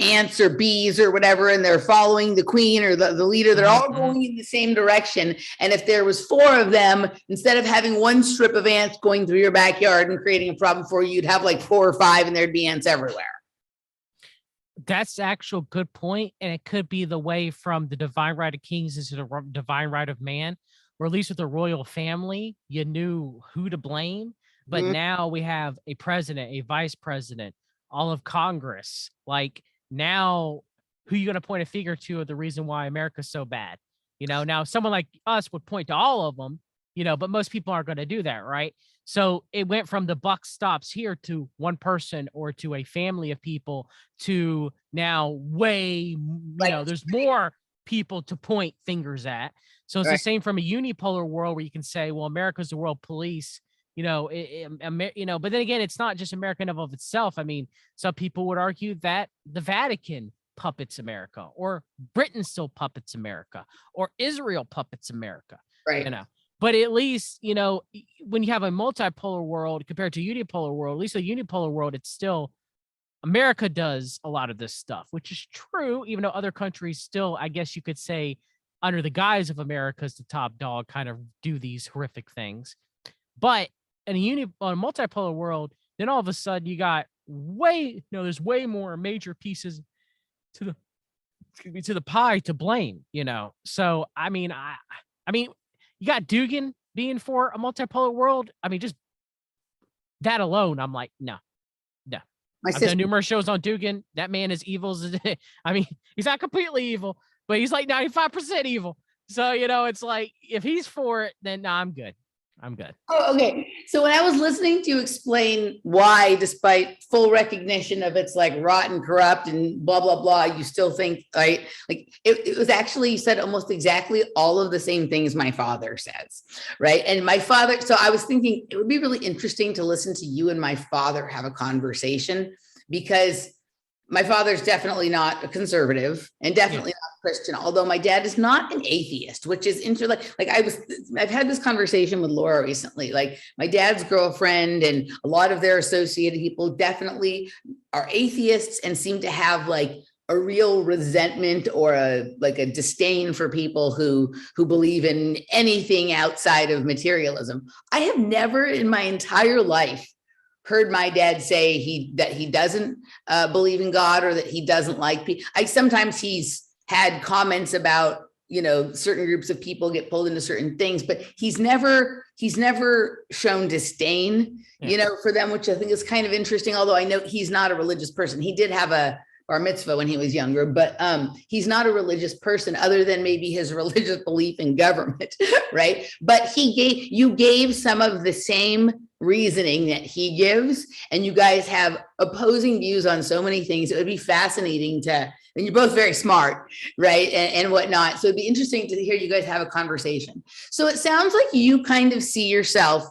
ants or bees or whatever, and they're following the queen or the leader, they're all going in the same direction. And if there was 4 of them, instead of having one strip of ants going through your backyard and creating a problem for you, you'd have like 4 or 5 and there'd be ants everywhere. That's actual good point. And it could be the way from the divine right of kings into the divine right of man, or at least with the royal family, you knew who to blame. But now we have a president, a vice president, all of Congress. Like, now who are you going to point a finger to of the reason why America's so bad? You know, now someone like us would point to all of them, you know, but most people aren't going to do that, right? So it went from the buck stops here to one person or to a family of people to now you know, there's more people to point fingers at. So it's the same from a unipolar world where you can say, well, America's the world police. You know, you know, but then again, it's not just America in and of itself. I mean, some people would argue that the Vatican puppets America, or Britain still puppets America, or Israel puppets America. Right. You know, but at least, you know, when you have a multipolar world compared to a unipolar world, at least a unipolar world, it's still America does a lot of this stuff, which is true, even though other countries still, I guess you could say, under the guise of America as the top dog, kind of do these horrific things. But in a multipolar world, then all of a sudden you got there's way more major pieces to the pie to blame, you know? So, I mean, you got Dugan being for a multipolar world. I mean, just that alone, I'm like, no. I've done numerous shows on Dugan. That man is evil. I mean, he's not completely evil, but he's like 95% evil. So, you know, it's like, if he's for it, then I'm good. Oh, okay. So when I was listening to you explain why, despite full recognition of it's like rotten, corrupt, and blah, blah, blah, you still think, right? Like, it was actually, you said almost exactly all of the same things my father says, right? And my father, so I was thinking it would be really interesting to listen to you and my father have a conversation, because my father's definitely not a conservative and definitely not Christian, although my dad is not an atheist, which is interesting. I've had this conversation with Laura recently. Like, my dad's girlfriend and a lot of their associated people definitely are atheists and seem to have like a real resentment or a disdain for people who believe in anything outside of materialism. I have never in my entire life heard my dad say that he doesn't believe in God, or that he doesn't like people. Sometimes he's had comments about, certain groups of people get pulled into certain things, but he's never shown disdain, for them, which I think is kind of interesting. Although I know he's not a religious person. He did have a bar mitzvah when he was younger, but he's not a religious person, other than maybe his religious belief in government, right? But you gave some of the same reasoning that he gives, and you guys have opposing views on so many things. It would be fascinating and you're both very smart, right? And whatnot. So it'd be interesting to hear you guys have a conversation. So it sounds like you kind of see yourself,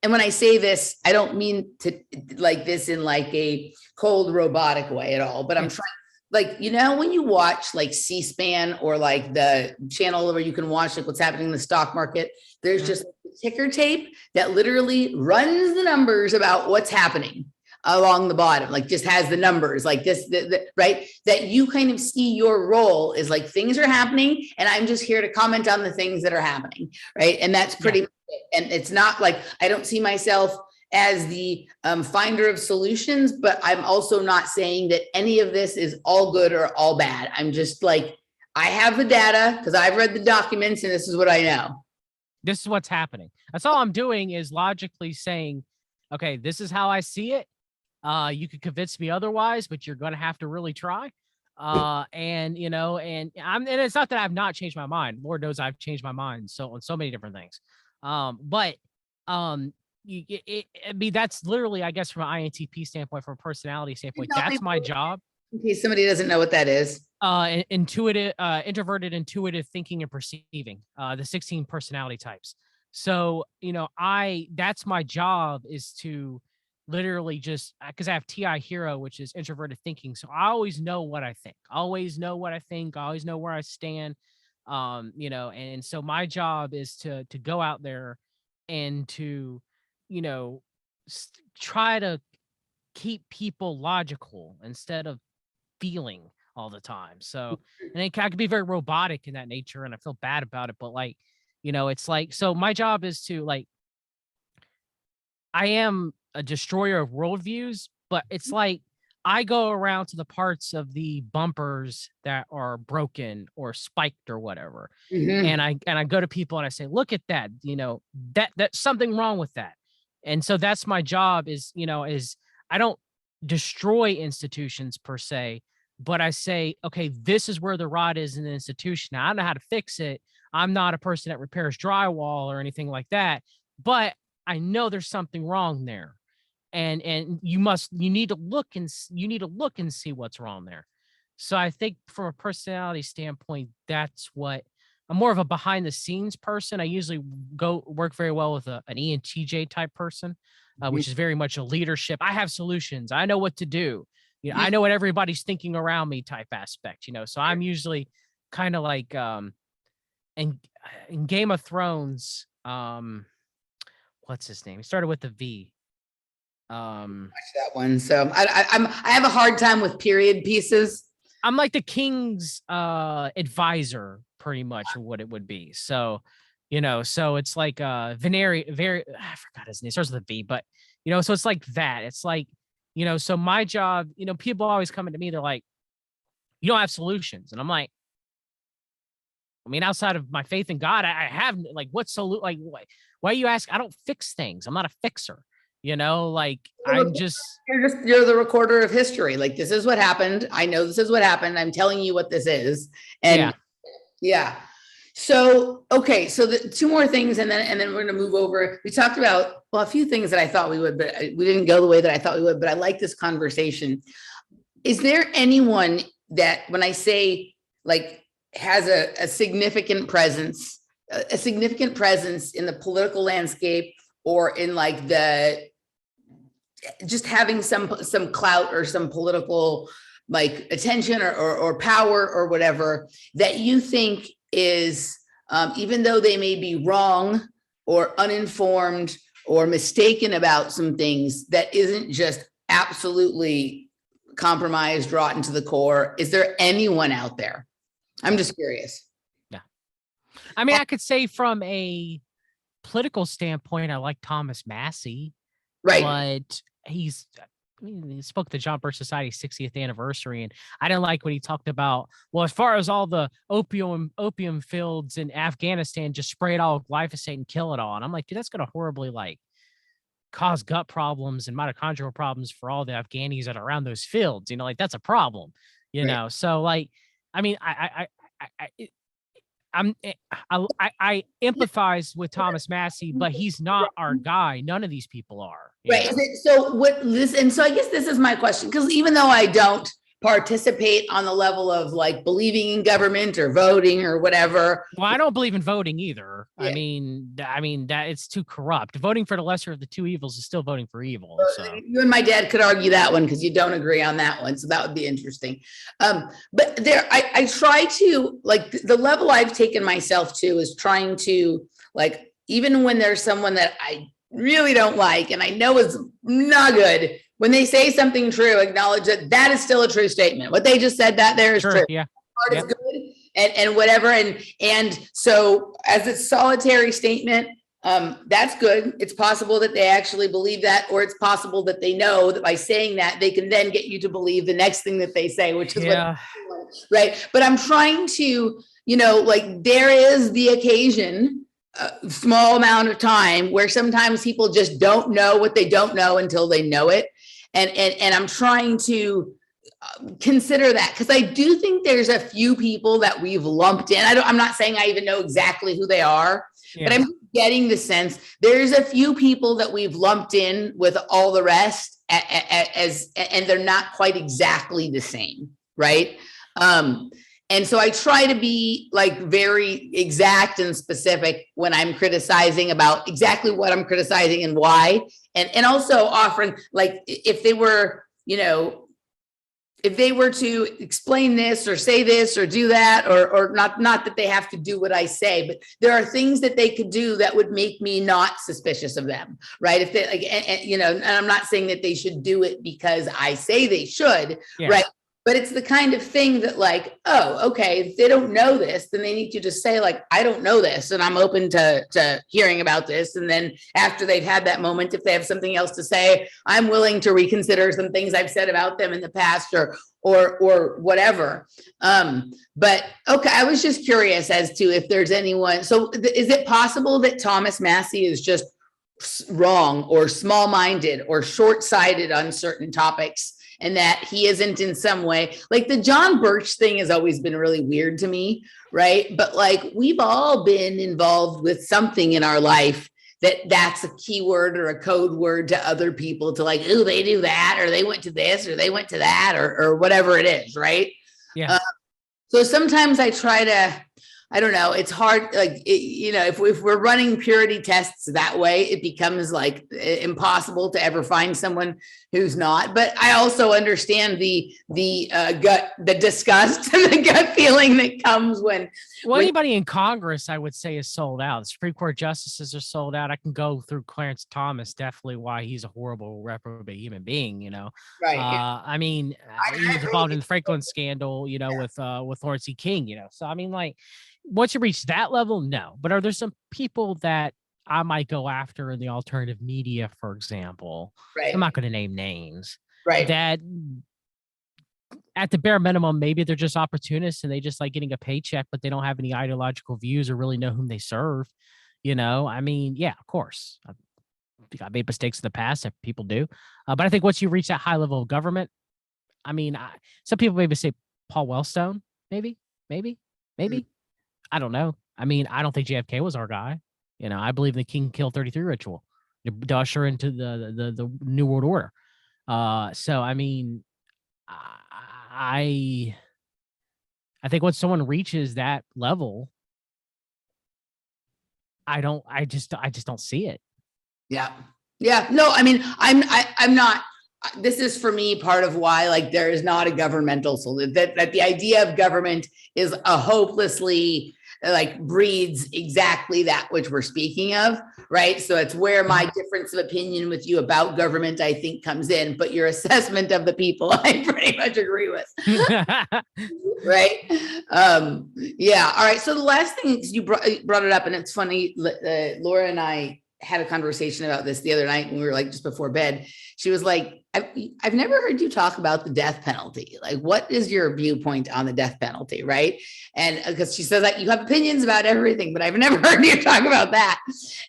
and when I say this, I don't mean to like this in like a cold robotic way at all, but I'm trying, like, when you watch like C-SPAN, or like the channel where you can watch like what's happening in the stock market, there's just a ticker tape that literally runs the numbers about what's happening along the bottom, like just has the numbers like this, right? That you kind of see your role is like things are happening, and I'm just here to comment on the things that are happening, right? And that's pretty much it. And it's not like, I don't see myself as the finder of solutions, but I'm also not saying that any of this is all good or all bad. I'm just like, I have the data because I've read the documents, and this is what I know. This is what's happening. That's all I'm doing, is logically saying, okay, this is how I see it. You could convince me otherwise, but you're going to have to really try. And it's not that I've not changed my mind. Lord knows I've changed my mind on so many different things. But that's literally, I guess, from an INTP standpoint, from a personality standpoint, that's my job. In case somebody doesn't know what that is. Introverted, intuitive thinking and perceiving, the 16 personality types. So, that's my job, is to literally just, because I have TI hero, which is introverted thinking. So I always know what I think, I always know where I stand. And so my job is to go out there and to, try to keep people logical instead of feeling all the time. So, and I could be very robotic in that nature, and I feel bad about it, but like, it's like, so my job is to, like, I am a destroyer of worldviews, but it's like I go around to the parts of the bumpers that are broken or spiked or whatever. And I go to people and I say, look at that, that's something wrong with that. And so that's my job, is I don't destroy institutions per se, but I say, okay, this is where the rot is in the institution. Now, I don't know how to fix it. I'm not a person that repairs drywall or anything like that, but I know there's something wrong there. And you need to look and see what's wrong there. So I think from a personality standpoint, that's what I'm more of a behind the scenes person. I usually work very well with an ENTJ type person, which is very much a leadership. I have solutions. I know what to do. I know what everybody's thinking around me type aspect, So I'm usually kind of like, in Game of Thrones, what's his name? He started with the V. Watch that one. So I have a hard time with period pieces. I'm like the king's advisor, pretty much, of what it would be. So, so it's like I forgot his name. It starts with a V, but so it's like that. It's like, so my job, people always coming to me, they're like, you don't have solutions. And I'm like, I mean, outside of my faith in God, I have, like, why you ask? I don't fix things. I'm not a fixer. Like, I'm just you're the recorder of history. Like, this is what happened. I know this is what happened. I'm telling you what this is. And yeah. So, okay. So the two more things, and then we're going to move over. We talked about, a few things that I thought we would, but we didn't go the way that I thought we would, but I like this conversation. Is there anyone that, when I say, like, has a significant presence in the political landscape, or in like just having some clout or some political like attention or power or whatever, that you think is, even though they may be wrong or uninformed or mistaken about some things, that isn't just absolutely compromised, rotten to the core? Is there anyone out there? I'm just curious. Yeah. I mean, I could say from a political standpoint, I like Thomas Massey. Right. But he spoke at the John Brisson Society's 60th anniversary, and I didn't like when he talked about, well, as far as all the opium fields in Afghanistan, just spray it all with glyphosate and kill it all. And I'm like, dude, that's going to horribly like cause gut problems and mitochondrial problems for all the Afghanis that are around those fields. You know, like that's a problem. You know, so like, I mean, I empathize with Thomas Massey, but he's not our guy. None of these people are. Right. So I guess this is my question, because even though I don't participate on the level of like believing in government or voting or whatever. Well, I don't believe in voting either. Yeah. I mean that it's too corrupt. Voting for the lesser of the two evils is still voting for evil. So you and my dad could argue that one because you don't agree on that one. So that would be interesting. But I try to, like, the level I've taken myself to is trying to, like, even when there's someone that I really don't like and I know is not good, when they say something true, acknowledge that that is still a true statement. What they just said, that there is true. Yeah. Part is good and whatever. And so as a solitary statement, that's good. It's possible that they actually believe that, or it's possible that they know that by saying that, they can then get you to believe the next thing that they say, which is right. But I'm trying to, like, there is the occasion, a small amount of time where sometimes people just don't know what they don't know until they know it. And I'm trying to consider that, because I do think there's a few people that we've lumped in. I'm not saying I even know exactly who they are, but I'm getting the sense there's a few people that we've lumped in with all the rest and they're not quite exactly the same, right? And so I try to be like very exact and specific when I'm criticizing about exactly what I'm criticizing and why. And also offering, like, if they were, if they were to explain this or say this or do that, or not that they have to do what I say, but there are things that they could do that would make me not suspicious of them, right? If they, like, and I'm not saying that they should do it because I say they should, right? But it's the kind of thing that, like, oh, okay, if they don't know this, then they need to just say, like, I don't know this, and I'm open to hearing about this. And then after they've had that moment, if they have something else to say, I'm willing to reconsider some things I've said about them in the past or whatever. But okay, I was just curious as to if there's anyone. So is it possible that Thomas Massey is just wrong or small-minded or short-sighted on certain topics, and that he isn't in some way, like the John Birch thing has always been really weird to me, right? But like, we've all been involved with something in our life that's a keyword or a code word to other people, to like, oh, they do that, or they went to this, or they went to that, or whatever it is, right? Yeah. So sometimes I try to, I don't know, it's hard, like, if we're running purity tests that way, it becomes like impossible to ever find someone who's not. But I also understand the disgust and the gut feeling that comes when. Well, anybody in Congress, I would say, is sold out. The Supreme Court justices are sold out. I can go through Clarence Thomas, definitely why he's a horrible, reprobate human being, Right. I mean, he was involved in the Franklin scandal, with Lawrence E. King, So, I mean, like, once you reach that level, no. But are there some people that I might go after in the alternative media, for example? Right. I'm not going to name names. Right. That at the bare minimum, maybe they're just opportunists and they just like getting a paycheck, but they don't have any ideological views or really know whom they serve. I mean, yeah, of course. I made mistakes in the past, that people do. But I think once you reach that high level of government, I mean, some people maybe say Paul Wellstone, maybe. I don't know. I mean, I don't think JFK was our guy. I believe the King Kill 33 ritual to usher into the New World Order. So, I mean, I think once someone reaches that level, I just don't see it. Yeah. No, I mean, I'm not. This is for me part of why, like, there is not a governmental solution. That the idea of government is a hopelessly, like, breeds exactly that which we're speaking of, right? So it's where my difference of opinion with you about government, I think, comes in. But your assessment of the people, I pretty much agree with. Right? Yeah. All right. So the last thing is you brought it up, and it's funny. Laura and I had a conversation about this the other night when we were like just before bed. She was like, I've never heard you talk about the death penalty. Like, what is your viewpoint on the death penalty? Right. And because she says that you have opinions about everything, but I've never heard you talk about that.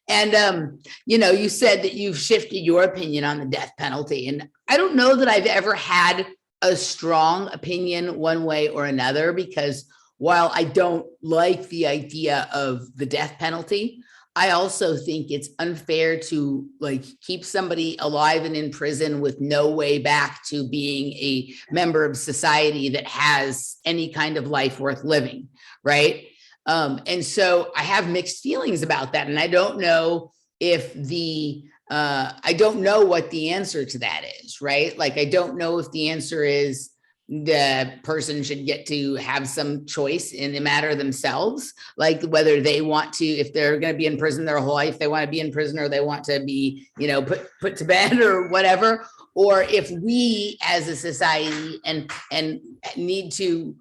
And, you know, you said that you've shifted your opinion on the death penalty. And I don't know that I've ever had a strong opinion one way or another, because while I don't like the idea of the death penalty, I also think it's unfair to like keep somebody alive and in prison with no way back to being a member of society that has any kind of life worth living, right? And so I have mixed feelings about that, and I don't know if I don't know what the answer to that is, right? Like, I don't know if the answer is the person should get to have some choice in the matter themselves, like whether they want to, if they're going to be in prison their whole life, they want to be in prison, or they want to be, you know, put to bed or whatever, or if we as a society and need to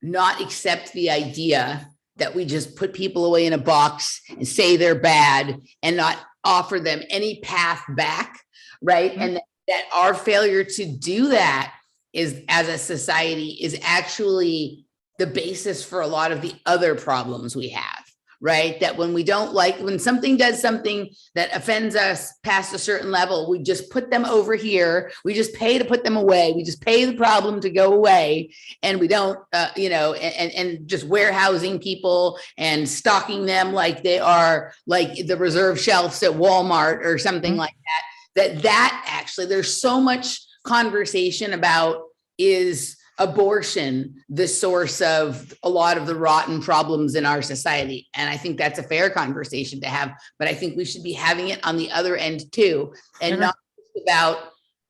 not accept the idea that we just put people away in a box and say they're bad and not offer them any path back, right? Mm-hmm. And that our failure to do that is, as a society, is actually the basis for a lot of the other problems we have, right? That when we don't like, when something does something that offends us past a certain level, we just put them over here. We just pay to put them away. We just pay the problem to go away. And we don't, you know, and just warehousing people and stocking them like they are like the reserve shelves at Walmart or something like that. That actually, there's so much conversation about, is abortion the source of a lot of the rotten problems in our society? And I think that's a fair conversation to have, but I think we should be having it on the other end too, and not about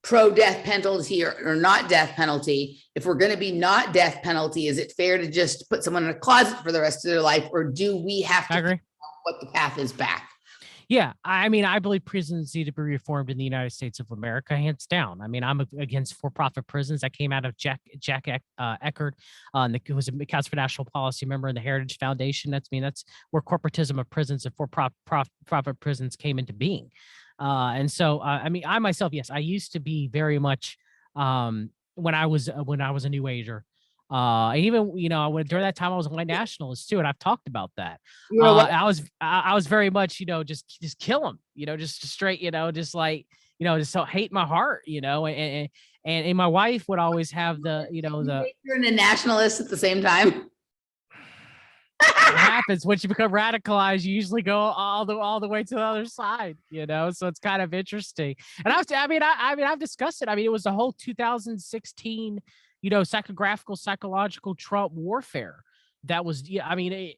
pro-death penalty or not death penalty. If we're going to be not death penalty, is it fair to just put someone in a closet for the rest of their life, or do we have to figure out what the path is back? Yeah, I mean, I believe prisons need to be reformed in the United States of America, hands down. I mean, I'm against for-profit prisons. That came out of Jack Eckert, who was a Council for National Policy member in the Heritage Foundation. That's where corporatism of prisons and for-profit prisons came into being. And so, I mean, I myself, yes, I used to be very much when I was a New Ager. Even, you know, during that time I was a white nationalist too, and I've talked about that. You know, I was very much, you know, just kill them, you know, just straight, you know, just like, you know, just so hate my heart, you know, and my wife would always have the, you know, you're a nationalist at the same time. What happens once you become radicalized, you usually go all the way to the other side, you know, so it's kind of interesting. And I've discussed it. I mean, it was the whole 2016, you know, psychological Trump warfare. That was, yeah, I mean,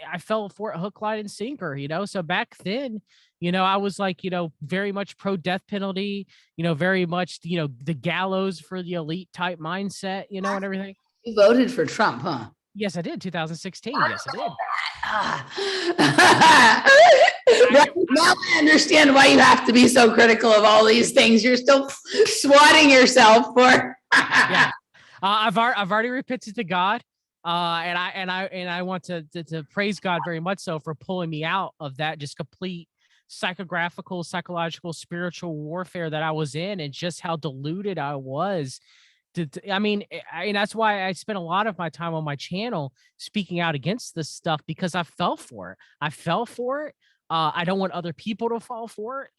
I fell for it hook, line, and sinker, you know. So back then, you know, I was like, you know, very much pro death penalty, you know, very much, you know, the gallows for the elite type mindset, you know, and everything. You voted for Trump, huh? Yes, I did. 2016. Yes, I did. Now I understand why you have to be so critical of all these things. You're still swatting yourself for. Yeah. I've already repented to God, and I want to praise God very much so for pulling me out of that just complete psychological, spiritual warfare that I was in, and just how deluded I was. I mean, that's why I spent a lot of my time on my channel speaking out against this stuff, because I fell for it. I don't want other people to fall for it.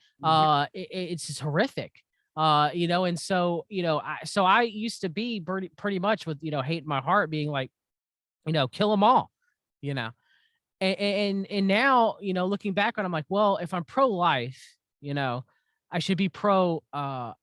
It's just horrific. You know, and so, you know, I used to be pretty much with, you know, hate in my heart, being like, you know, kill them all, you know, and now, you know, looking back on, I'm like, well, if I'm pro-life, you know, I should be pro, you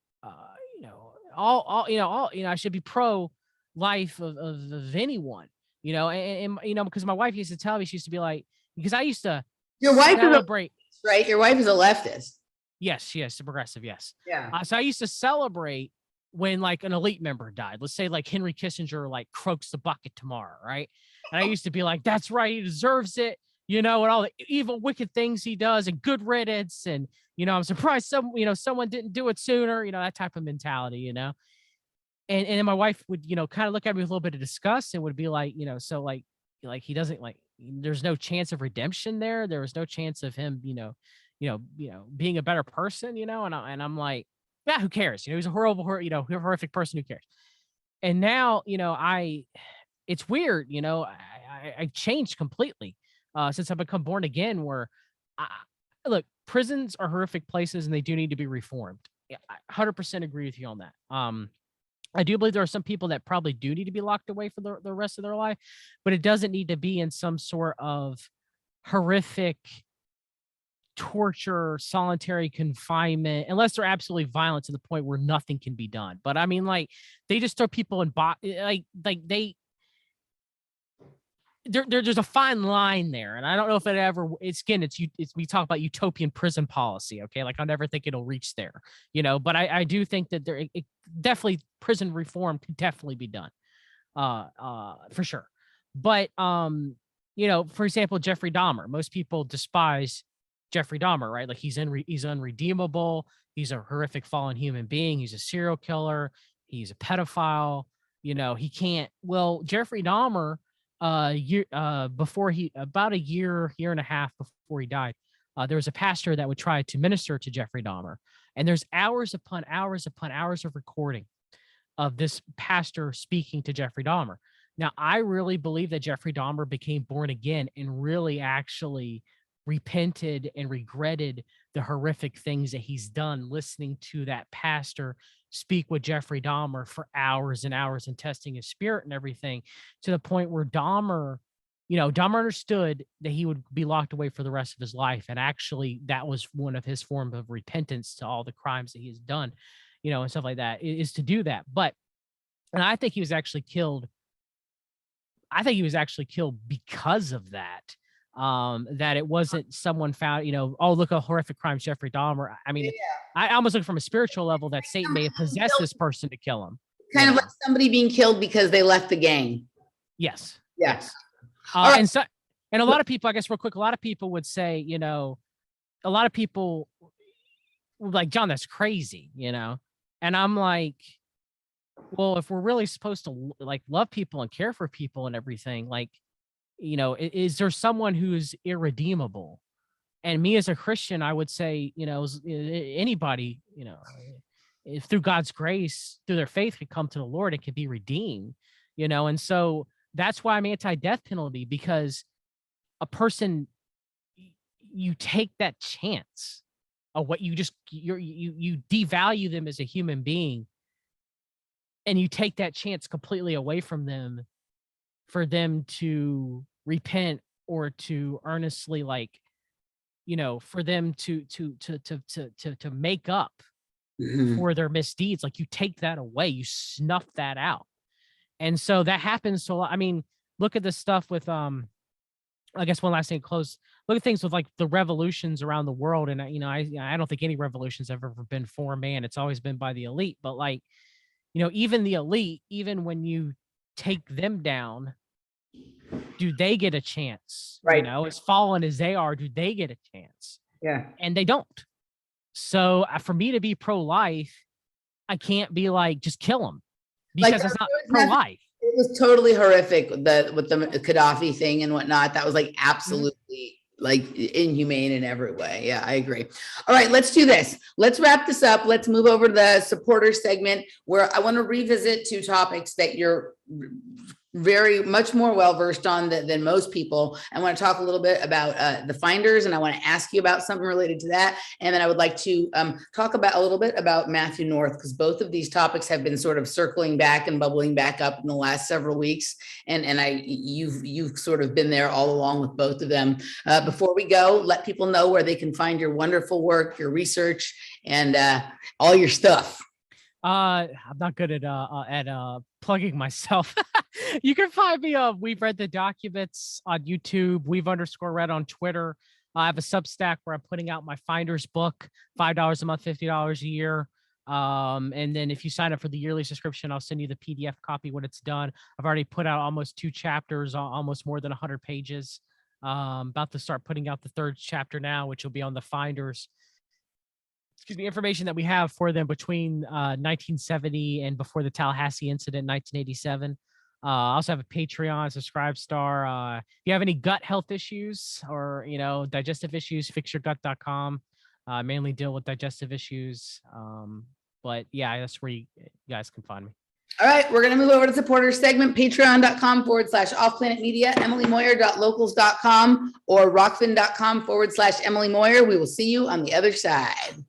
know, I should be pro life of anyone, you know, and you know, because my wife used to tell me, she used to be like, because I used to Your wife celebrate, right? Your wife is a leftist. Yes, a progressive, yes. Yeah. So I used to celebrate when like an elite member died. Let's say like Henry Kissinger like croaks the bucket tomorrow, right? And I used to be like, that's right, he deserves it, you know, and all the evil, wicked things he does, and good riddance, and you know, I'm surprised someone didn't do it sooner, you know, that type of mentality, you know. And then my wife would, you know, kind of look at me with a little bit of disgust and would be like, you know, so like he doesn't like there's no chance of redemption there. There was no chance of him, being a better person, and I'm like, yeah, who cares? He's a horrific person. Who cares? And now, it's weird, I changed completely since I've become born again. Where, look, prisons are horrific places and they do need to be reformed. Yeah, I 100% agree with you on that. I do believe there are some people that probably do need to be locked away for the rest of their life, but it doesn't need to be in some sort of horrific torture, solitary confinement, unless they're absolutely violent to the point where nothing can be done. But I mean, like, they just throw people in there's a fine line there, and I don't know if it ever. It's we talk about utopian prison policy, okay? Like, I never think it'll reach there, But I do think that definitely prison reform could definitely be done, for sure. But for example, Jeffrey Dahmer. Most people despise Jeffrey Dahmer, right? Like, he's unredeemable. He's a horrific fallen human being. He's a serial killer. He's a pedophile. He can't. Well, Jeffrey Dahmer, about a year and a half before he died, there was a pastor that would try to minister to Jeffrey Dahmer, and there's hours upon hours upon hours of recording of this pastor speaking to Jeffrey Dahmer. Now, I really believe that Jeffrey Dahmer became born again and really actually repented and regretted the horrific things that he's done, listening to that pastor speak with Jeffrey Dahmer for hours and hours and testing his spirit and everything, to the point where Dahmer understood that he would be locked away for the rest of his life. And actually, that was one of his form of repentance to all the crimes that he has done, and stuff like that, is to do that. And I think he was actually killed. I think he was actually killed because of that. That it wasn't someone found, oh, look how horrific crimes Jeffrey Dahmer. I mean, I almost look from a spiritual level that Satan may have possessed this person to kill him. Kind of like somebody being killed because they left the gang. Yes. Yes. Right. And a lot of people, I guess real quick, a lot of people would say, a lot of people like, John, that's crazy, And I'm like, well, if we're really supposed to like love people and care for people and everything, like, is there someone who's irredeemable? And me as a Christian, I would say, anybody, if through God's grace, through their faith, could come to the Lord and can be redeemed, And so that's why I'm anti-death penalty, because a person, you take that chance of what you devalue them as a human being, and you take that chance completely away from them for them to repent or to earnestly, like, for them to make up for their misdeeds. Like, you take that away, you snuff that out. And so that happens to a lot. I mean, look at this stuff with I guess one last thing close. Look at things with like the revolutions around the world. And I don't think any revolutions have ever been for man. It's always been by the elite. But like, even the elite, even when you take them down, do they get a chance? Right. As fallen as they are, do they get a chance? Yeah. And they don't. So for me to be pro-life, I can't be like, just kill them, because it's not pro-life. It was totally horrific with the Gaddafi thing and whatnot. That was like absolutely like inhumane in every way. Yeah, I agree. All right, let's do this. Let's wrap this up. Let's move over to the supporter segment, where I want to revisit two topics that you're very much more well-versed on than most people. I want to talk a little bit about the finders, and I want to ask you about something related to that. And then I would like to talk about a little bit about Matthew North, because both of these topics have been sort of circling back and bubbling back up in the last several weeks. And you've sort of been there all along with both of them. Before we go, let people know where they can find your wonderful work, your research, and all your stuff. I'm not good at plugging myself. You can find me We've Read the Documents on YouTube, We've_read on Twitter. I have a Substack where I'm putting out my Finders book, $5 a month, $50 a year. And then if you sign up for the yearly subscription, I'll send you the PDF copy when it's done. I've already put out almost 2 chapters, almost more than 100 pages. About to start putting out the 3rd chapter now, which will be on the Finders. Information that we have for them between 1970 and before the Tallahassee incident, 1987. I also have a Patreon, Subscribe Star. If you have any gut health issues or, digestive issues, fixyourgut.com. Mainly deal with digestive issues. But yeah, that's where you guys can find me. All right, we're going to move over to supporters segment, patreon.com/offplanetmedia, emilymoyer.locals.com, or rockfin.com/Emily Moyer. We will see you on the other side.